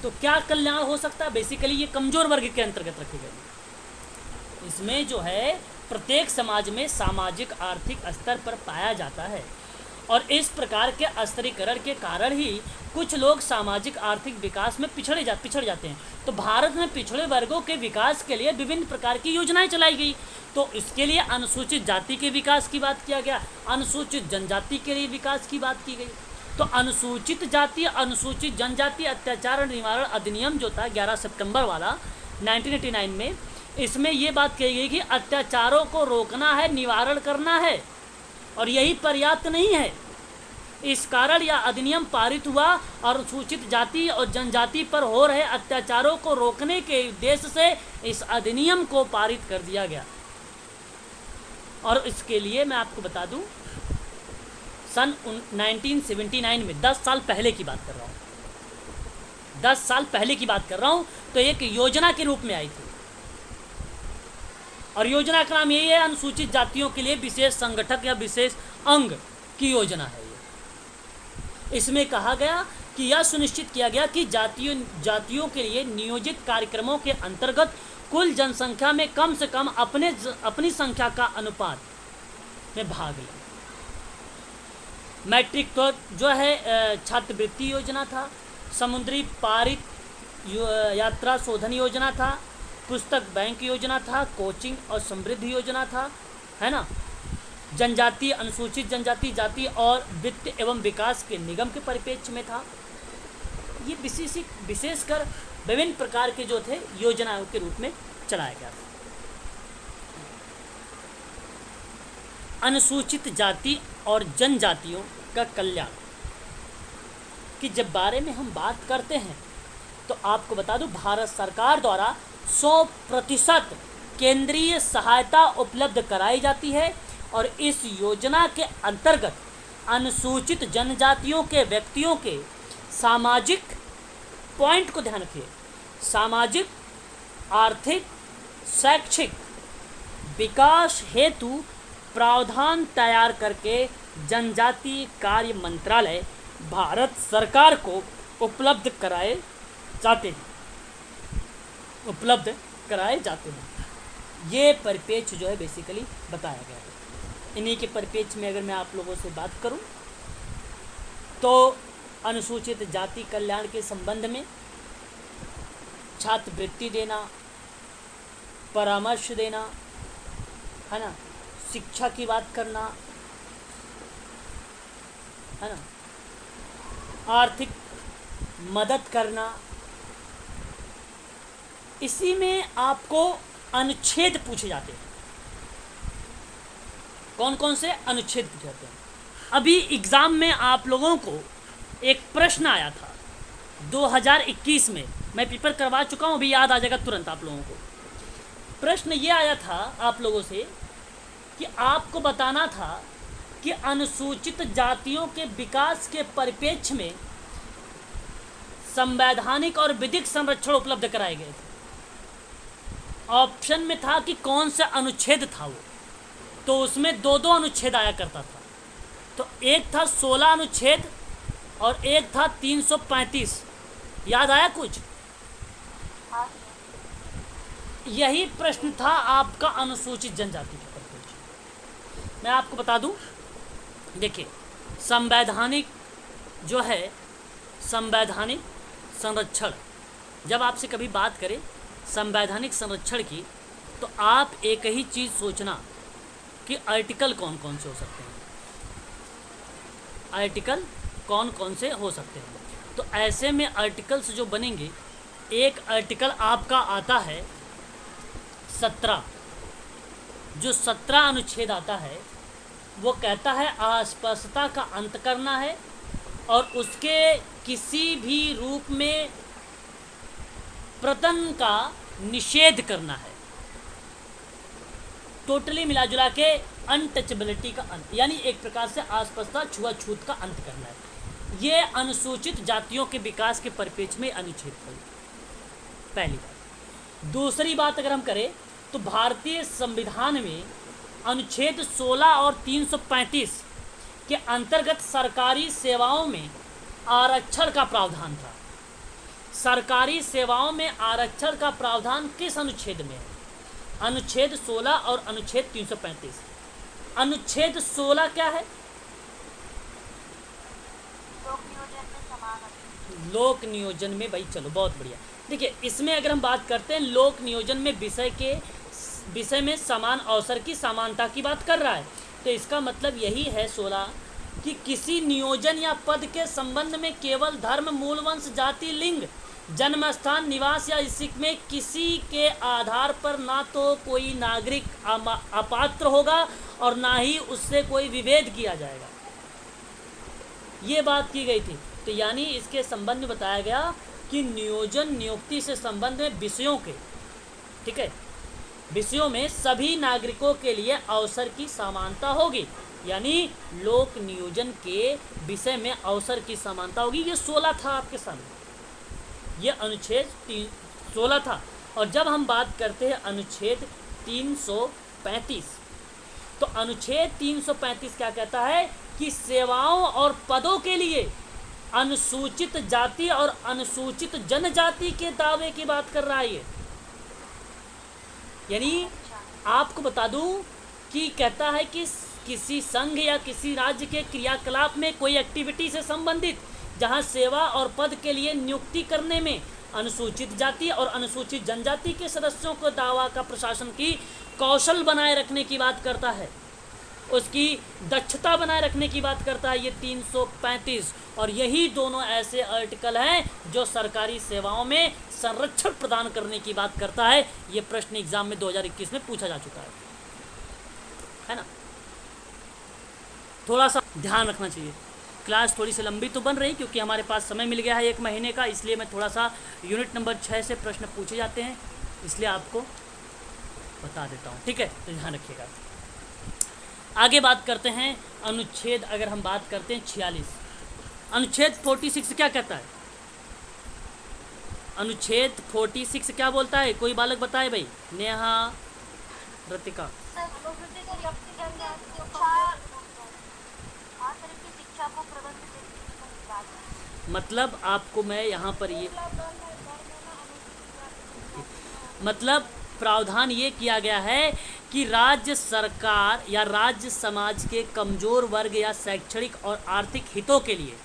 तो क्या कल्याण हो सकता है? बेसिकली ये कमज़ोर वर्ग के अंतर्गत रखे गए हैं। इसमें जो है प्रत्येक समाज में सामाजिक आर्थिक स्तर पर पाया जाता है, और इस प्रकार के स्तरीकरण के कारण ही कुछ लोग सामाजिक आर्थिक विकास में पिछड़ जाते हैं। तो भारत में पिछड़े वर्गों के विकास के लिए विभिन्न प्रकार की योजनाएं चलाई गई। तो इसके लिए अनुसूचित जाति के विकास की बात किया गया, अनुसूचित जनजाति के लिए विकास की बात की गई। तो अनुसूचित जाति अनुसूचित जनजाति अत्याचार निवारण अधिनियम जो था 11 सितंबर वाला 1989 में, इसमें ये बात कही गई कि अत्याचारों को रोकना है, निवारण करना है, और यही पर्याप्त नहीं है। इस कारण यह अधिनियम पारित हुआ और अनुसूचित जाति और जनजाति पर हो रहे अत्याचारों को रोकने के उद्देश्य से इस अधिनियम को पारित कर दिया गया। और इसके लिए मैं आपको बता दूं, सन 1979 में 10 साल पहले की बात कर रहा हूँ, 10 साल पहले की बात कर रहा हूँ, तो एक योजना के रूप में आई थी। और योजना का नाम यही है, अनुसूचित जातियों के लिए विशेष संगठक या विशेष अंग की योजना है ये। इसमें कहा गया कि यह सुनिश्चित किया गया कि जातियों के लिए नियोजित कार्यक्रमों के अंतर्गत कुल जनसंख्या में कम से कम अपनी संख्या का अनुपात में भाग लें। मैट्रिक तो जो है छात्रवृत्ति योजना था, समुद्री पारित यात्रा शोधन योजना था, पुस्तक बैंक योजना था, कोचिंग और समृद्धि योजना था, है ना। जनजाति, अनुसूचित जनजाति, जाति और वित्त एवं विकास के निगम के परिप्रेक्ष्य में था। ये विशेषकर विभिन्न प्रकार के जो थे योजनाओं के रूप में चलाया गया था। अनुसूचित जाति और जनजातियों का कल्याण कि जब बारे में हम बात करते हैं तो आपको बता दूं, भारत सरकार द्वारा 100% केंद्रीय सहायता उपलब्ध कराई जाती है और इस योजना के अंतर्गत अनुसूचित जनजातियों के व्यक्तियों के सामाजिक पॉइंट को ध्यान रखिए, सामाजिक, आर्थिक, शैक्षिक विकास हेतु प्रावधान तैयार करके जनजातीय कार्य मंत्रालय भारत सरकार को उपलब्ध कराए जाते हैं। ये परिप्रेक्ष्य जो है बेसिकली बताया गया है। इन्हीं के परिप्रेक्ष्य में अगर मैं आप लोगों से बात करूं तो अनुसूचित जाति कल्याण के संबंध में छात्रवृत्ति देना, परामर्श देना, है ना, शिक्षा की बात करना, है ना, आर्थिक मदद करना, इसी में आपको अनुच्छेद पूछे जाते हैं। कौन कौन से अनुच्छेद पूछे जाते हैं? अभी एग्जाम में आप लोगों को एक प्रश्न आया था 2021 में, मैं पेपर करवा चुका हूँ, अभी याद आ जाएगा तुरंत आप लोगों को। प्रश्न ये आया था आप लोगों से कि आपको बताना था कि अनुसूचित जातियों के विकास के परिप्रेक्ष्य में संवैधानिक और विधिक संरक्षण उपलब्ध कराए गए थे। ऑप्शन में था कि कौन सा अनुच्छेद था वो, तो उसमें दो अनुच्छेद आया करता था। तो एक था 16 अनुच्छेद और एक था 335। याद आया कुछ? यही प्रश्न था आपका अनुसूचित जनजाति के परिप्रेक्ष्य। मैं आपको बता दूं, देखिए संवैधानिक जो है, संवैधानिक संरक्षण, जब आपसे कभी बात करें संवैधानिक संरक्षण की तो आप एक ही चीज़ सोचना कि आर्टिकल कौन कौन से हो सकते हैं, आर्टिकल कौन कौन से हो सकते हैं। तो ऐसे में आर्टिकल्स जो बनेंगे, एक आर्टिकल आपका आता है 17, जो 17 अनुच्छेद आता है वो कहता है अस्पृश्यता का अंत करना है और उसके किसी भी रूप में प्रतन का निषेध करना है। टोटली मिला जुला के अनटचेबिलिटी का अंत, यानी एक प्रकार से अस्पृश्यता, छुआछूत का अंत करना है। ये अनुसूचित जातियों के विकास के परिप्रेक्ष्य में अनुच्छेद है, पहली बात। दूसरी बात अगर हम करें तो भारतीय संविधान में अनुच्छेद 16 और 335 के अंतर्गत सरकारी सेवाओं में आरक्षण का प्रावधान था। सरकारी सेवाओं में आरक्षण का प्रावधान किस अनुच्छेद में है? अनुच्छेद 16 और अनुच्छेद 335। अनुच्छेद 16 क्या है? लोक नियोजन में, भाई चलो बहुत बढ़िया। देखिए इसमें अगर हम बात करते हैं, लोक नियोजन में विषय में समान अवसर की समानता की बात कर रहा है। तो इसका मतलब यही है 16 कि किसी नियोजन या पद के संबंध में केवल धर्म, मूल वंश, जाति, लिंग, जन्म स्थान, निवास या इसी में किसी के आधार पर ना तो कोई नागरिक अपात्र होगा और ना ही उससे कोई विभेद किया जाएगा, ये बात की गई थी। तो यानी इसके संबंध में बताया गया कि नियोजन नियुक्ति से संबंध में विषयों के, ठीक है, विषयों में सभी नागरिकों के लिए अवसर की समानता होगी, यानी लोक नियोजन के विषय में अवसर की समानता होगी। ये 16 था आपके सामने, ये अनुच्छेद 16 था। और जब हम बात करते हैं अनुच्छेद 335, तो अनुच्छेद 335 क्या कहता है कि सेवाओं और पदों के लिए अनुसूचित जाति और अनुसूचित जनजाति के दावे की बात कर रहा है। यानी आपको बता दूं कि कहता है कि किसी संघ या किसी राज्य के क्रियाकलाप में कोई एक्टिविटी से संबंधित जहां सेवा और पद के लिए नियुक्ति करने में अनुसूचित जाति और अनुसूचित जनजाति के सदस्यों को दावा का प्रशासन की कौशल बनाए रखने की बात करता है, उसकी दक्षता बनाए रखने की बात करता है। ये 335 और यही दोनों ऐसे आर्टिकल हैं जो सरकारी सेवाओं में संरक्षण प्रदान करने की बात करता है। ये प्रश्न एग्जाम में 2021 में पूछा जा चुका है ना। थोड़ा सा ध्यान रखना चाहिए। क्लास थोड़ी सी लंबी तो बन रही क्योंकि हमारे पास समय मिल गया है 1 महीने का, इसलिए मैं थोड़ा सा यूनिट नंबर 6 से प्रश्न पूछे जाते हैं, इसलिए आपको बता देता हूँ, ठीक है, तो ध्यान रखिएगा। आगे बात करते हैं अनुच्छेद, अगर हम बात करते हैं 46, अनुच्छेद 46 क्या कहता है? अनुच्छेद 46 क्या बोलता है? कोई बालक बताए भाई। नेहा, रतिका। मतलब आपको मैं यहाँ पर ये मतलब प्रावधान ये किया गया है कि राज्य सरकार या राज्य समाज के कमजोर वर्ग या शैक्षणिक और आर्थिक हितों के लिए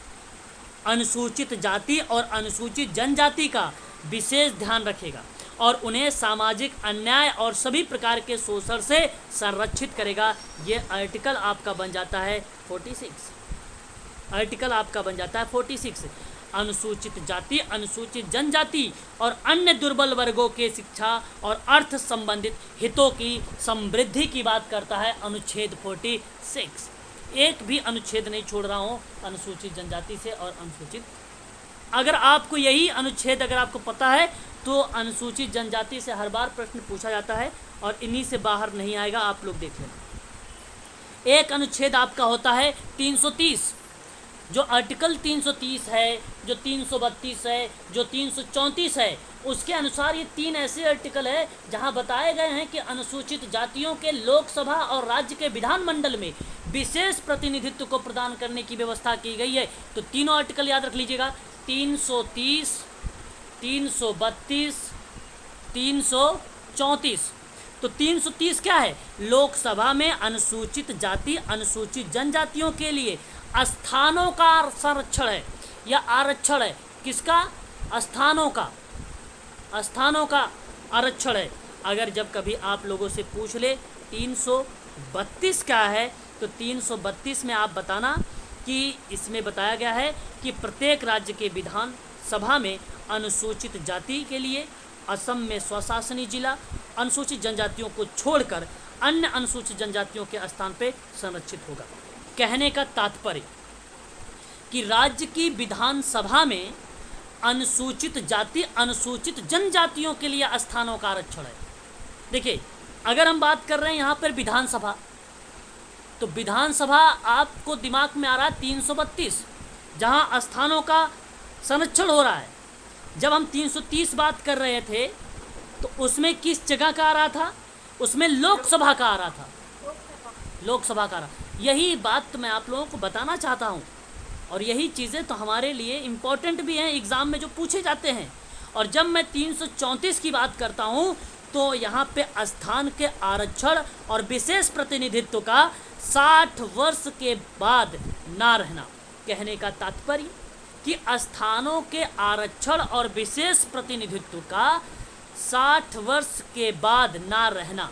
अनुसूचित जाति और अनुसूचित जनजाति का विशेष ध्यान रखेगा और उन्हें सामाजिक अन्याय और सभी प्रकार के शोषण से संरक्षित करेगा। ये आर्टिकल आपका बन जाता है 46। आर्टिकल आपका बन जाता है 46। अनुसूचित जाति, अनुसूचित जनजाति और अन्य दुर्बल वर्गों के शिक्षा और अर्थ संबंधित हितों की समृद्धि की बात करता है अनुच्छेद 46। एक भी अनुच्छेद नहीं छोड़ रहा हूँ अनुसूचित जनजाति से और अनुसूचित। अगर आपको यही अनुच्छेद अगर आपको पता है तो अनुसूचित जनजाति से हर बार प्रश्न पूछा जाता है और इन्हीं से बाहर नहीं आएगा, आप लोग देख लेना। एक अनुच्छेद आपका होता है 330, जो आर्टिकल 330 है, जो 332 है, जो 334 है, उसके अनुसार ये 3 ऐसे आर्टिकल है जहां बताए गए हैं कि अनुसूचित जातियों के लोकसभा और राज्य के विधानमंडल में विशेष प्रतिनिधित्व को प्रदान करने की व्यवस्था की गई है। तो तीनों आर्टिकल याद रख लीजिएगा, 330, 332, 334। तो 330 क्या है? लोकसभा में अनुसूचित जाति, अनुसूचित जनजातियों के लिए स्थानों का संरक्षण है या आरक्षण है। किसका? स्थानों का, स्थानों का आरक्षण है। अगर जब कभी आप लोगों से पूछ ले 332 क्या है, तो 332 में आप बताना कि इसमें बताया गया है कि प्रत्येक राज्य के विधान सभा में अनुसूचित जाति के लिए असम में स्वशासनी जिला अनुसूचित जनजातियों को छोड़कर अन्य अनुसूचित जनजातियों के स्थान पर संरक्षित होगा। कहने का तात्पर्य कि राज्य की विधानसभा में अनुसूचित जाति, अनुसूचित जनजातियों के लिए स्थानों का आरक्षण है। देखिए, अगर हम बात कर रहे हैं यहाँ पर विधानसभा, तो विधानसभा आपको दिमाग में आ रहा है 332, जहाँ स्थानों का संरक्षण हो रहा है। जब हम 330 बात कर रहे थे तो उसमें किस जगह का आ रहा था? उसमें लोकसभा का आ रहा था, लोकसभा का आ रहा। यही बात मैं आप लोगों को बताना चाहता हूँ और यही चीज़ें तो हमारे लिए इम्पोर्टेंट भी हैं एग्ज़ाम में जो पूछे जाते हैं। और जब मैं 334 की बात करता हूँ तो यहाँ पे स्थान के आरक्षण और विशेष प्रतिनिधित्व का 60 वर्ष के बाद ना रहना। कहने का तात्पर्य कि स्थानों के आरक्षण और विशेष प्रतिनिधित्व का 60 वर्ष के बाद ना रहना।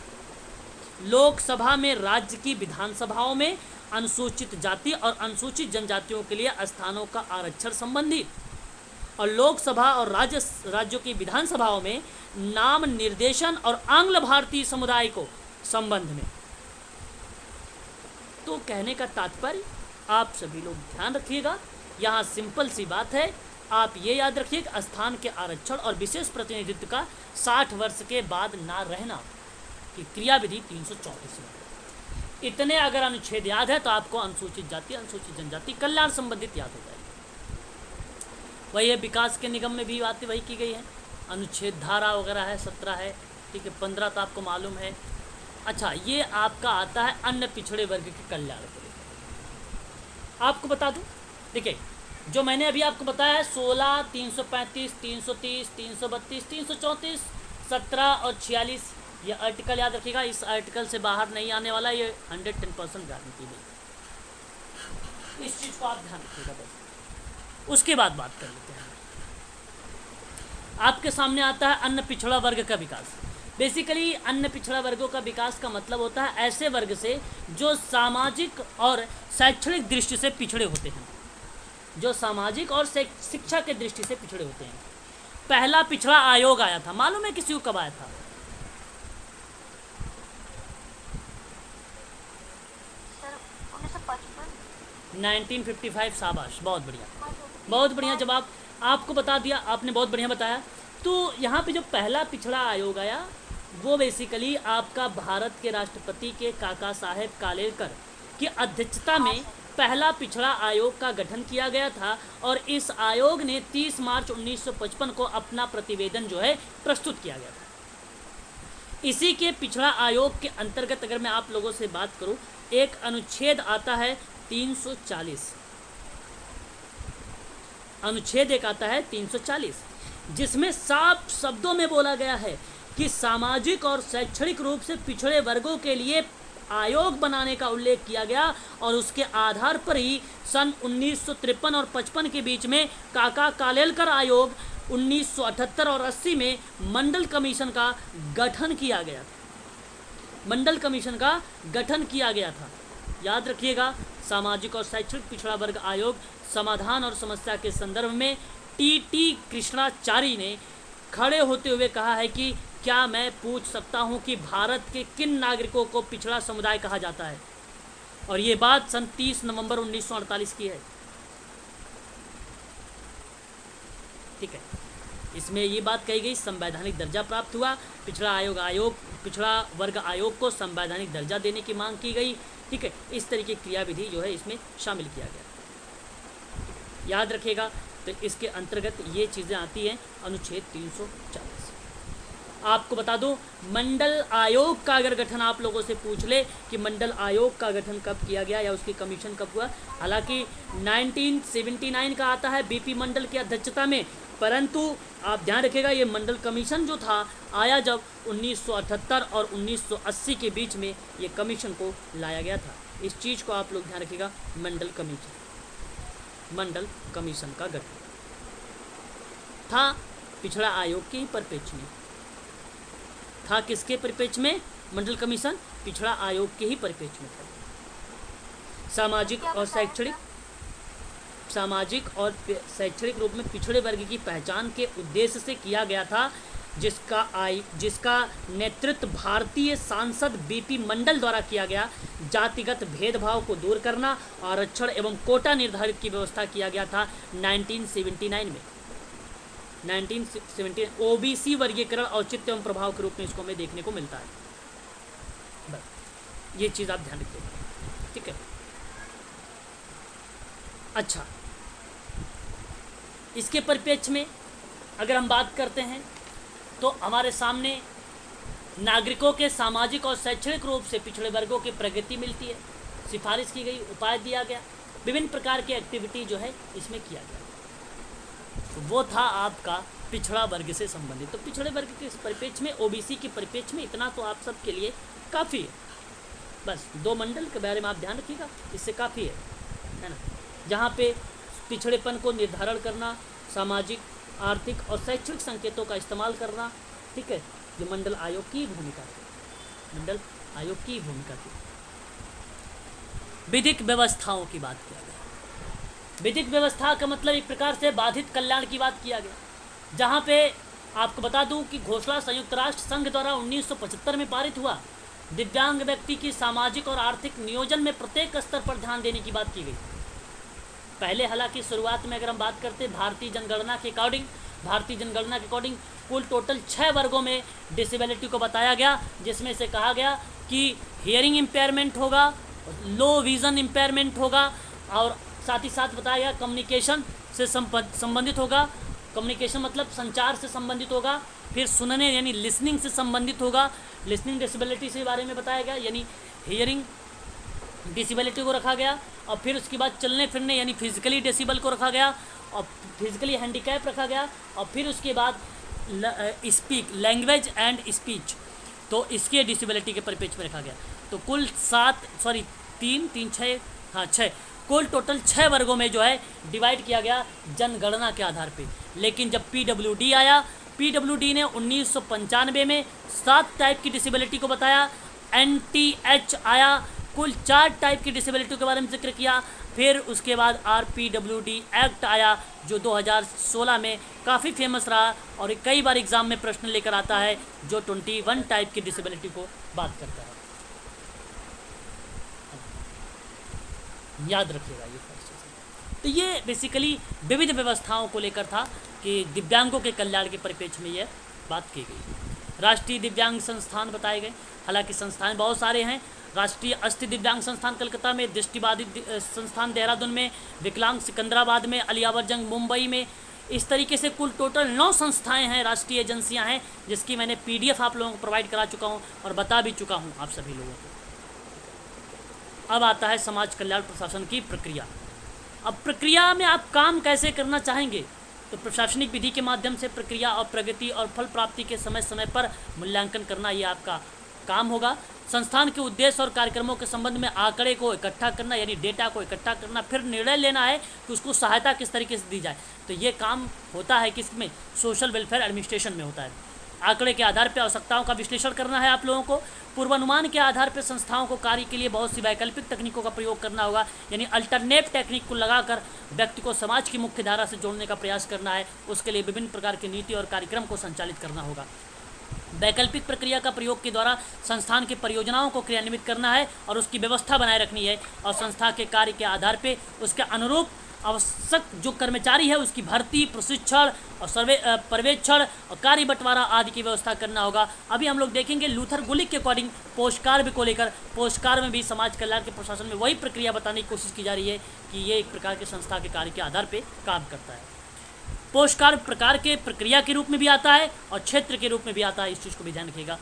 लोकसभा में राज्य की विधानसभाओं में अनुसूचित जाति और अनुसूचित जनजातियों के लिए स्थानों का आरक्षण संबंधी और लोकसभा और राज्यों की विधानसभाओं में नाम निर्देशन और आंग्ल भारतीय समुदाय को संबंध में। तो कहने का तात्पर्य आप सभी लोग ध्यान रखिएगा, यहाँ सिंपल सी बात है, आप ये याद रखिए कि स्थान के आरक्षण और विशेष प्रतिनिधित्व का 60 वर्ष के बाद ना रहना की क्रिया विधि 334 में। इतने अगर अनुच्छेद याद है तो आपको अनुसूचित जाति, अनुसूचित जनजाति कल्याण संबंधित याद हो जाएगी। वही है, विकास के निगम में भी बातें वही की गई है। अनुच्छेद धारा वगैरह है, 17 है, ठीक है, 15 तो आपको मालूम है। अच्छा, ये आपका आता है अन्य पिछड़े वर्ग के कल्याण को लेकर। आपको बता दूं, देखिए जो मैंने अभी आपको बताया है 16, 335, 330, 332, 334, 17 और 46, ये आर्टिकल याद रखिएगा, इस आर्टिकल से बाहर नहीं आने वाला, ये 110% गारंटी दी। इस चीज़ को आप ध्यान रखिएगा बस। उसके बाद बात कर लेते हैं। आपके सामने आता है अन्न पिछड़ा वर्ग का विकास। बेसिकली अन्न पिछड़ा वर्गों का विकास का मतलब होता है ऐसे वर्ग से जो सामाजिक और शैक्षणिक दृष्टि से पिछड़े होते हैं, जो सामाजिक और शिक्षा के दृष्टि से पिछड़े होते हैं। पहला पिछड़ा आयोग आया था, मालूम है किसी को कब आया था? सर 1955। 1955। शाबाश, बहुत बढ़िया, बहुत बढ़िया जवाब आपको बता दिया आपने, बहुत बढ़िया बताया। तो यहाँ पे जो पहला पिछड़ा आयोग आया वो बेसिकली आपका भारत के राष्ट्रपति के काका साहेब कालेलकर की अध्यक्षता में पहला पिछड़ा आयोग का गठन किया गया था, और इस आयोग ने 30 मार्च 1955 को अपना प्रतिवेदन जो है प्रस्तुत किया गया था। इसी के पिछड़ा आयोग के अंतर्गत अगर मैं आप लोगों से बात करूं, एक अनुच्छेद आता है 340, अनुच्छेद एक आता है 340, जिसमें साफ शब्दों में बोला गया है कि सामाजिक और शैक्षणिक रूप से पिछड़े वर्गों के लिए आयोग बनाने का उल्लेख किया गया, और उसके आधार पर ही सन 1953 और 55 के बीच में काका कालेलकर आयोग 1978 और 80 में मंडल कमीशन का गठन किया गया था। मंडल कमीशन का गठन किया गया था, याद रखिएगा। सामाजिक और शैक्षणिक पिछड़ा वर्ग आयोग समाधान और समस्या के संदर्भ में टी कृष्णाचारी ने खड़े होते हुए कहा है कि क्या मैं पूछ सकता हूं कि भारत के किन नागरिकों को पिछड़ा समुदाय कहा जाता है? और ये बात सन 30 नवंबर 1948 की है। ठीक है, इसमें ये बात कही गई संवैधानिक दर्जा प्राप्त हुआ, पिछड़ा वर्ग आयोग को संवैधानिक दर्जा देने की मांग की गई। ठीक है, इस तरीके की क्रियाविधि जो है इसमें शामिल किया गया, याद रखिएगा। तो इसके अंतर्गत ये चीज़ें आती हैं अनुच्छेद 340। आपको बता दूं, मंडल आयोग का अगर गठन आप लोगों से पूछ ले कि मंडल आयोग का गठन कब किया गया या उसकी कमीशन कब हुआ, हालांकि 1979 का आता है बीपी मंडल की अध्यक्षता में, परंतु आप ध्यान रखिएगा ये मंडल कमीशन जो था आया जब 1978 और 1980 के बीच में ये कमीशन को लाया गया था। इस चीज़ को आप लोग ध्यान रखिएगा। मंडल कमीशन का गठन था पिछड़ा आयोग के ही परिप्रेक्ष्य में, था किसके परिप्रेक्ष्य में? मंडल कमीशन पिछड़ा आयोग के ही परिप्रेक्ष्य में था। सामाजिक और शैक्षणिक रूप में पिछड़े वर्ग की पहचान के उद्देश्य से किया गया था, जिसका नेतृत्व भारतीय सांसद बीपी मंडल द्वारा किया गया। जातिगत भेदभाव को दूर करना, आरक्षण एवं कोटा निर्धारित की व्यवस्था किया गया था 1979 में। 1970 ओबीसी वर्गीकरण औचित्य एवं प्रभाव के रूप में इसको हमें देखने को मिलता है। बस ये चीज़ आप ध्यान रखिए, ठीक है। अच्छा, इसके परिप्रेक्ष्य में अगर हम बात करते हैं तो हमारे सामने नागरिकों के सामाजिक और शैक्षणिक रूप से पिछड़े वर्गों की प्रगति मिलती है, सिफारिश की गई, उपाय दिया गया, विभिन्न प्रकार की एक्टिविटी जो है इसमें किया गया। तो वो था आपका पिछड़ा वर्ग से संबंधित। तो पिछड़े वर्ग के परिप्रेक्ष्य में, ओबीसी के परिप्रेक्ष्य में इतना तो आप सबके लिए काफ़ी है। बस 2 मंडल के बारे में आप ध्यान रखिएगा, इससे काफ़ी है ना। जहाँ पे पिछड़ेपन को निर्धारण करना, सामाजिक, आर्थिक और शैक्षणिक संकेतों का इस्तेमाल करना, ठीक है, ये मंडल आयोग की भूमिका थी। मंडल आयोग की भूमिका थी। विधिक व्यवस्थाओं की बात किया गया। विधिक व्यवस्था का मतलब एक प्रकार से बाधित कल्याण की बात किया गया, जहाँ पे आपको बता दूं कि घोषणा संयुक्त राष्ट्र संघ द्वारा 1975 में पारित हुआ। दिव्यांग व्यक्ति की सामाजिक और आर्थिक नियोजन में प्रत्येक स्तर पर ध्यान देने की बात की गई। पहले हालांकि शुरुआत में अगर हम बात करते भारतीय जनगणना के अकॉर्डिंग कुल टोटल 6 वर्गों में डिसेबिलिटी को बताया गया, जिसमें से कहा गया कि हियरिंग इम्पेयरमेंट होगा, लो विजन इम्पेयरमेंट होगा, और साथ ही साथ बताया गया कम्युनिकेशन से संबंधित होगा। कम्युनिकेशन मतलब संचार से संबंधित होगा। फिर सुनने यानी लिसनिंग से संबंधित होगा। लिसनिंग डिसेबिलिटी के बारे में बताया गया, यानी हियरिंग डिसेबिलिटी को रखा गया। और फिर उसके बाद चलने फिरने यानी फिजिकली डिसेबल को रखा गया, और फिजिकली हैंडीकैप रखा गया। और फिर उसके बाद लैंग्वेज एंड स्पीच तो इसके डिसेबिलिटी के परिप्रेक्ष्य में रखा गया। तो कुल 6 कुल टोटल 6 वर्गों में जो है डिवाइड किया गया जनगणना के आधार पे। लेकिन जब पीडब्ल्यूडी आया, पीडब्ल्यूडी ने 1995 में 7 टाइप की डिसेबिलिटी को बताया। एनटीएच आया, कुल 4 टाइप की डिसेबिलिटी के बारे में जिक्र किया। फिर उसके बाद आरपीडब्ल्यूडी एक्ट आया जो 2016 में काफ़ी फेमस रहा और कई बार एग्जाम में प्रश्न लेकर आता है, जो 21 टाइप की डिसेबिलिटी को बात करता है। याद रखिएगा ये फर्स्ट चीज़। तो ये बेसिकली विविध व्यवस्थाओं को लेकर था कि दिव्यांगों के कल्याण के परिप्रेक्ष्य में यह बात की गई। राष्ट्रीय दिव्यांग संस्थान बताए गए, हालांकि संस्थान बहुत सारे हैं। राष्ट्रीय अस्थि दिव्यांग संस्थान कलकत्ता में, दृष्टिबाधित संस्थान देहरादून में, विकलांग सिकंदराबाद में, अलियावर जंग मुंबई में। इस तरीके से कुल टोटल 9 संस्थाएं हैं, राष्ट्रीय एजेंसियां हैं, जिसकी मैंने पीडीएफ आप लोगों को प्रोवाइड करा चुका हूं और बता भी चुका हूं आप सभी लोगों को। अब आता है समाज कल्याण प्रशासन की प्रक्रिया। अब प्रक्रिया में आप काम कैसे करना चाहेंगे, तो प्रशासनिक विधि के माध्यम से प्रक्रिया और प्रगति और फल प्राप्ति के समय समय पर मूल्यांकन करना, ये आपका काम होगा। संस्थान के उद्देश्य और कार्यक्रमों के संबंध में आंकड़े को इकट्ठा करना, यानी डेटा को इकट्ठा करना, फिर निर्णय लेना है कि उसको सहायता किस तरीके से दी जाए। तो ये काम होता है किसमें, सोशल वेलफेयर एडमिनिस्ट्रेशन में होता है। आंकड़े के आधार पर आवश्यकताओं का विश्लेषण करना है आप लोगों को। पूर्वानुमान के आधार पर संस्थाओं को कार्य के लिए बहुत सी वैकल्पिक तकनीकों का प्रयोग करना होगा, यानी अल्टरनेट टेक्निक को लगाकर व्यक्ति को समाज की मुख्य धारा से जोड़ने का प्रयास करना है। उसके लिए विभिन्न प्रकार की नीति और कार्यक्रम को संचालित करना होगा। वैकल्पिक प्रक्रिया का प्रयोग के द्वारा संस्थान की परियोजनाओं को क्रियान्वित करना है और उसकी व्यवस्था बनाए रखनी है, और संस्था के कार्य के आधार पर उसके अनुरूप आवश्यक जो कर्मचारी है उसकी भर्ती, प्रशिक्षण और पर्यवेक्षण और कार्य बंटवारा आदि की व्यवस्था करना होगा। अभी हम लोग देखेंगे लूथर गुलिक के अकॉर्डिंग पोस्ट कार्य को लेकर, पोस्ट कार्य में भी समाज कल्याण के प्रशासन में वही प्रक्रिया बताने की कोशिश की जा रही है कि ये एक प्रकार के संस्था के कार्य के आधार पर काम करता है। पोस्ट कार्य प्रकार के प्रक्रिया के रूप में भी आता है और क्षेत्र के रूप में भी आता है, इस चीज़ को भी ध्यान रखिएगा।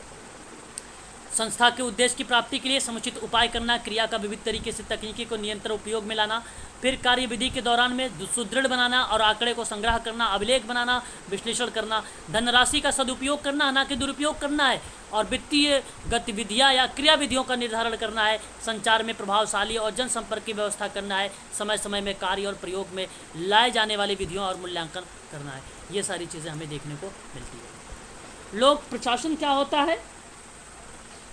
संस्था के उद्देश्य की प्राप्ति के लिए समुचित उपाय करना, क्रिया का विविध तरीके से तकनीकी को नियंत्रण उपयोग में लाना, फिर कार्यविधि के दौरान में सुदृढ़ बनाना और आंकड़े को संग्रह करना, अभिलेख बनाना, विश्लेषण करना, धनराशि का सदुपयोग करना ना कि दुरुपयोग करना है, और वित्तीय गतिविधियां या क्रियाविधियों का निर्धारण करना है। संचार में प्रभावशाली और जनसंपर्क की व्यवस्था करना है। समय समय में कार्य और प्रयोग में लाए जाने वाली विधियों और मूल्यांकन करना है। ये सारी चीज़ें हमें देखने को मिलती है। लोक प्रशासन क्या होता है?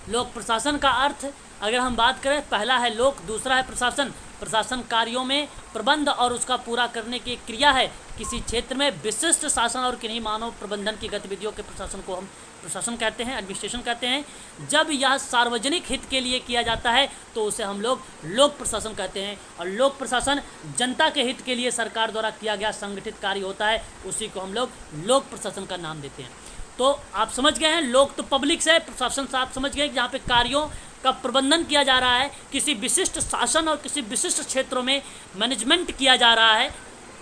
लोक प्रशासन का अर्थ अगर हम बात करें, पहला है लोक, दूसरा है प्रशासन। प्रशासन कार्यों में प्रबंध और उसका पूरा करने की क्रिया है। किसी क्षेत्र में विशिष्ट शासन और किन्हीं मानव प्रबंधन की गतिविधियों के प्रशासन को हम प्रशासन कहते हैं, एडमिनिस्ट्रेशन कहते हैं। जब यह सार्वजनिक हित के लिए किया जाता है तो उसे हम लोग लोक प्रशासन कहते हैं। और लोक प्रशासन जनता के हित के लिए सरकार द्वारा किया गया संगठित कार्य होता है, उसी को हम लोग लोक प्रशासन का नाम देते हैं। तो आप समझ गए हैं, लोक तो पब्लिक से, प्रशासन से आप समझ गए कि जहाँ पे कार्यों का प्रबंधन किया जा रहा है, किसी विशिष्ट शासन और किसी विशिष्ट क्षेत्रों में मैनेजमेंट किया जा रहा है,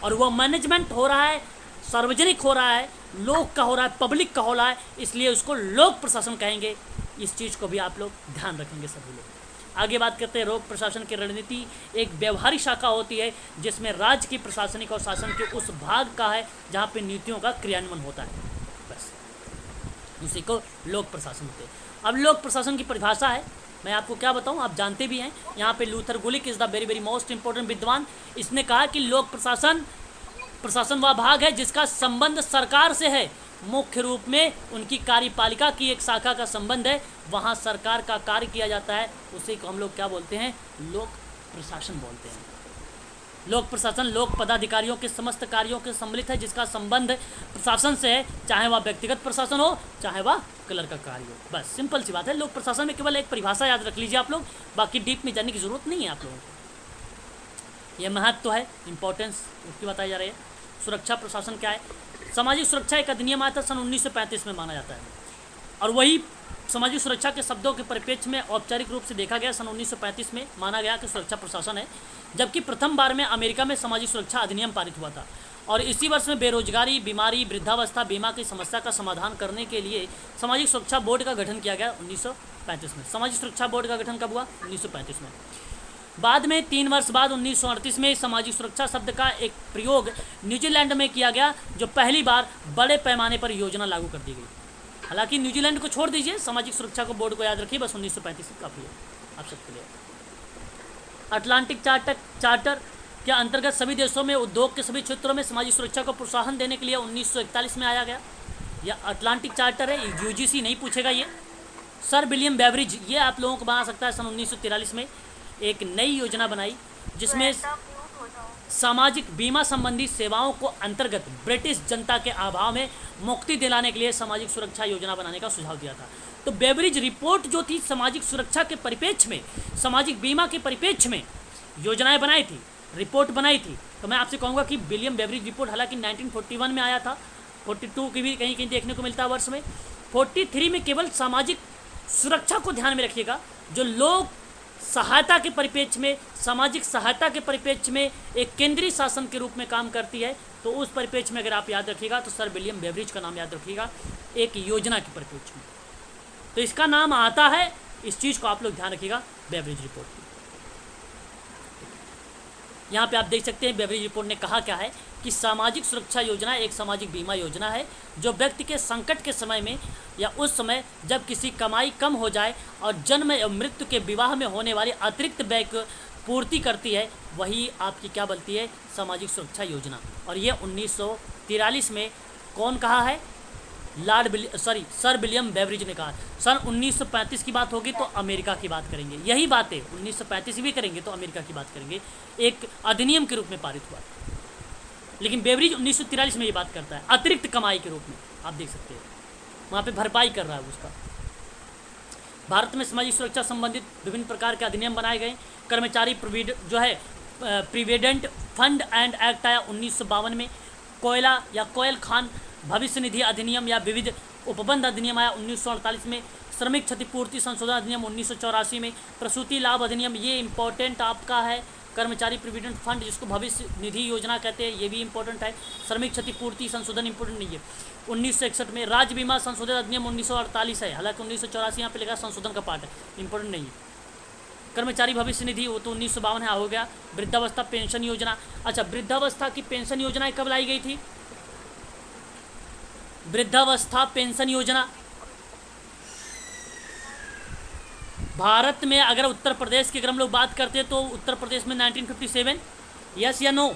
और वह मैनेजमेंट हो रहा है, सार्वजनिक हो रहा है, लोक का हो रहा है, पब्लिक का हो रहा है, इसलिए उसको लोक प्रशासन कहेंगे। इस चीज़ को भी आप लोग ध्यान रखेंगे सभी लोग। आगे बात करते हैं लोक प्रशासन की रणनीति। एक व्यवहारिक शाखा होती है जिसमें राज्य की प्रशासनिक और शासन के उस भाग का है जहाँ पे नीतियों का क्रियान्वयन होता है, बस उसी को लोक प्रशासन होते हैं। अब लोक प्रशासन की परिभाषा है, मैं आपको क्या बताऊं, आप जानते भी हैं। यहाँ पे Luther Gulik is the very very most important विद्वान। इसने कहा कि लोक प्रशासन वह भाग है जिसका संबंध सरकार से है। मुख्य रूप में उनकी कार्यपालिका की एक शाखा का संबंध है, वहाँ सरकार का कार्य किया जाता है, उसी को हम लोग क्या बोलते हैं, लोक प्रशासन बोलते हैं। लोक प्रशासन लोक पदाधिकारियों के समस्त कार्यों के सम्मिलित है, जिसका संबंध प्रशासन से है, चाहे वह व्यक्तिगत प्रशासन हो चाहे वह कलर का कार्य हो। बस सिंपल सी बात है। लोक प्रशासन में केवल एक परिभाषा याद रख लीजिए आप लोग, बाकी डीप में जाने की जरूरत नहीं है आप लोगों को। यह महत्व है, इंपॉर्टेंस उसकी बताई जा रही है। सुरक्षा प्रशासन क्या है? सामाजिक सुरक्षा एक अधिनियम आया था सन 1935 में माना जाता है, और वही सामाजिक सुरक्षा के शब्दों के परिप्रेक्ष्य में औपचारिक रूप से देखा गया सन 1935 में माना गया कि सुरक्षा प्रशासन है, जबकि प्रथम बार में अमेरिका में सामाजिक सुरक्षा अधिनियम पारित हुआ था। और इसी वर्ष में बेरोजगारी, बीमारी, वृद्धावस्था बीमा की समस्या का समाधान करने के लिए सामाजिक सुरक्षा बोर्ड का गठन किया गया 1935 में। सामाजिक सुरक्षा बोर्ड का गठन कब हुआ? 1935 में। बाद में 3 वर्ष बाद 1938 में सामाजिक सुरक्षा शब्द का एक प्रयोग न्यूजीलैंड में किया गया, जो पहली बार बड़े पैमाने पर योजना लागू कर दी गई। हालांकि न्यूजीलैंड को छोड़ दीजिए, सामाजिक सुरक्षा को बोर्ड को याद रखिए, बस 1935 काफ़ी है आप सबके लिए। अटलांटिक चार्टर के अंतर्गत सभी देशों में उद्योग के सभी क्षेत्रों में सामाजिक सुरक्षा को प्रोत्साहन देने के लिए 1941 में आया गया। यह अटलांटिक चार्टर है, यूजीसी नहीं पूछेगा ये। सर विलियम बेवरिज, ये आप लोगों को बना सकता है, सन 1943 में एक नई योजना बनाई जिसमें सामाजिक बीमा संबंधी सेवाओं को अंतर्गत ब्रिटिश जनता के अभाव में मुक्ति दिलाने के लिए सामाजिक सुरक्षा योजना बनाने का सुझाव दिया था। तो बेवरिज रिपोर्ट जो थी सामाजिक सुरक्षा के परिप्रेक्ष्य में, सामाजिक बीमा के परिप्रेक्ष्य में योजनाएं बनाई थी, रिपोर्ट बनाई थी। तो मैं आपसे कहूँगा कि विलियम बेवरिज रिपोर्ट हालांकि 1941 में आया था, 42 की भी कहीं कहीं देखने को मिलता है वर्ष में, 43 में केवल सामाजिक सुरक्षा को ध्यान में रखिएगा, जो लोग सहायता के परिप्रेक्ष्य में, सामाजिक सहायता के परिप्रेक्ष्य में एक केंद्रीय शासन के रूप में काम करती है। तो उस परिप्रेक्ष्य में अगर आप याद रखिएगा तो सर विलियम बेवरिज का नाम याद रखिएगा, एक योजना के परिप्रेक्ष्य में। तो इसका नाम आता है, इस चीज़ को आप लोग ध्यान रखिएगा, बेवरिज रिपोर्ट की। यहाँ पे आप देख सकते हैं बेवरिज रिपोर्ट ने कहा क्या है कि सामाजिक सुरक्षा योजना एक सामाजिक बीमा योजना है जो व्यक्ति के संकट के समय में या उस समय जब किसी कमाई कम हो जाए और जन्म या मृत्यु के विवाह में होने वाली अतिरिक्त व्यय की पूर्ति करती है, वही आपकी क्या बनती है, सामाजिक सुरक्षा योजना। और ये 1943 में कौन कहा है, सर विलियम बेवरिज ने कहा। सन 1935 की बात होगी तो अमेरिका की बात करेंगे, यही बात है 1935 भी करेंगे तो अमेरिका की बात करेंगे, एक अधिनियम के रूप में पारित हुआ। लेकिन बेवरिज 1943 में ये बात करता है अतिरिक्त कमाई के रूप में, आप देख सकते हैं वहाँ पे भरपाई कर रहा है उसका। भारत में सामाजिक सुरक्षा संबंधित विभिन्न प्रकार के अधिनियम बनाए गए। कर्मचारी प्रोविडेंट फंड एंड एक्ट आया 1952 में, कोयला या कोयल खान भविष्य निधि अधिनियम या विविध उपबंध अधिनियम आया 1948 में, श्रमिक क्षतिपूर्ति संशोधन अधिनियम 1984 में, प्रसूति लाभ अधिनियम, ये इम्पोर्टेंट आपका है, कर्मचारी प्रोविडेंट फंड जिसको भविष्य निधि योजना कहते हैं, ये भी इंपॉर्टेंट है। श्रमिक क्षतिपूर्ति संशोधन इंपॉर्टेंट नहीं है। 1961 में राज्य बीमा संशोधन अधिनियम 1948 है, हालांकि 1984 यहाँ पे लिखा संशोधन का पार्ट है, इंपॉर्टेंट नहीं है। कर्मचारी भविष्य निधि वो तो 1952 है, हो गया। वृद्धावस्था पेंशन योजना, अच्छा वृद्धावस्था की पेंशन योजना कब लाई गई थी, वृद्धावस्था पेंशन योजना भारत में, अगर उत्तर प्रदेश की अगर हम लोग बात करते हैं तो उत्तर प्रदेश में 1957, यस या नो।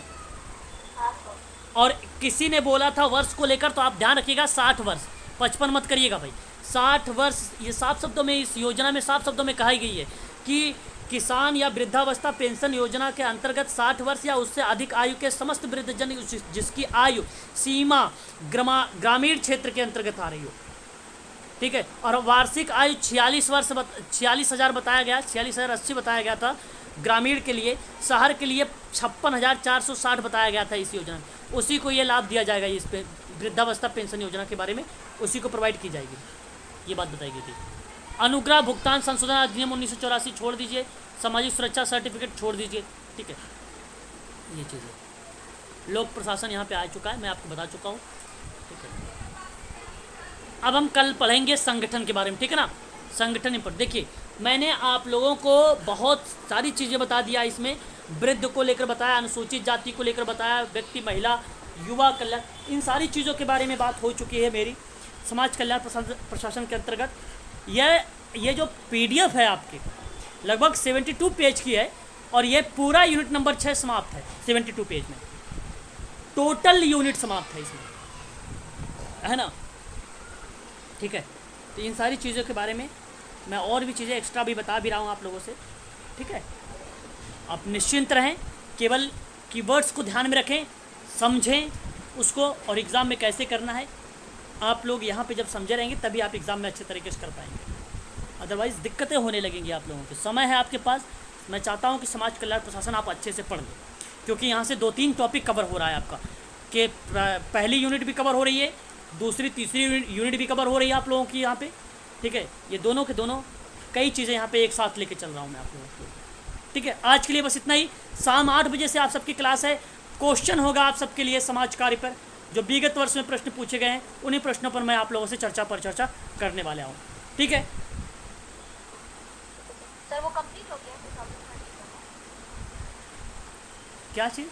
और किसी ने बोला था वर्ष को लेकर, तो आप ध्यान रखिएगा 60 वर्ष, 55 मत करिएगा भाई, 60 वर्ष। ये साफ शब्दों में इस योजना में साफ शब्दों में कही गई है कि किसान या वृद्धावस्था पेंशन योजना के अंतर्गत 60 वर्ष या उससे अधिक आयु के समस्त वृद्धजन जिसकी आयु सीमा ग्रामीण क्षेत्र के अंतर्गत आ रही हो, ठीक है, और वार्षिक आयु 46,000 बताया गया, 46,080 बताया गया था ग्रामीण के लिए, शहर के लिए 56,460 बताया गया था इस योजना में। उसी को ये लाभ दिया जाएगा, इस पे वृद्धावस्था पेंशन योजना के बारे में उसी को प्रोवाइड की जाएगी, ये बात बताई गई थी। अनुग्रह भुगतान संशोधन अधिनियम 1984 छोड़ दीजिए, सामाजिक सुरक्षा सर्टिफिकेट छोड़ दीजिए, ठीक है, ये चीज़ें। लोक प्रशासन यहाँ पे आ चुका है, मैं आपको बता चुका हूँ, ठीक है। अब हम कल पढ़ेंगे संगठन के बारे में, ठीक है ना, संगठन पर। देखिए मैंने आप लोगों को बहुत सारी चीज़ें बता दिया, इसमें वृद्ध को लेकर बताया, अनुसूचित जाति को लेकर बताया, व्यक्ति महिला युवा कल्याण, इन सारी चीज़ों के बारे में बात हो चुकी है मेरी समाज कल्याण प्रशासन के अंतर्गत। ये जो PDF है आपके लगभग 72 पेज की है और ये पूरा यूनिट नंबर 6 समाप्त है 72 पेज में, टोटल यूनिट समाप्त है इसमें, है ना, ठीक है। तो इन सारी चीज़ों के बारे में मैं और भी चीज़ें एक्स्ट्रा भी बता भी रहा हूँ आप लोगों से, ठीक है। आप निश्चिंत रहें, केवल कीवर्ड्स को ध्यान में रखें, समझें उसको, और एग्ज़ाम में कैसे करना है आप लोग यहाँ पे जब समझे रहेंगे तभी आप एग्ज़ाम में अच्छे तरीके से कर पाएंगे, अदरवाइज़ दिक्कतें होने लगेंगी आप लोगों के। समय है आपके पास, मैं चाहता हूँ कि समाज कल्याण प्रशासन आप अच्छे से पढ़ लें, क्योंकि यहाँ से 2-3 टॉपिक कवर हो रहा है आपका, कि पहली यूनिट भी कवर हो रही है, दूसरी तीसरी यूनिट भी कवर हो रही है आप लोगों की यहाँ पे, ठीक है। ये दोनों के दोनों कई चीज़ें यहाँ पे एक साथ लेके चल रहा हूँ मैं आप लोगों को, ठीक है। आज के लिए बस इतना ही। शाम 8 बजे से आप सबकी क्लास है, क्वेश्चन होगा आप सबके लिए समाज कार्य पर, जो विगत वर्ष में प्रश्न पूछे गए हैं उन्हीं प्रश्नों पर मैं आप लोगों से चर्चा करने वाला हूँ, ठीक है। सर वो कंप्लीट हो गया 2013 क्या चीज़?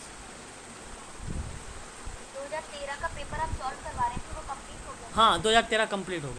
2013 का पेपर आप सॉल्व करवा रहे थे, वो कंप्लीट हो गया? हाँ 2013 कंप्लीट हो गया।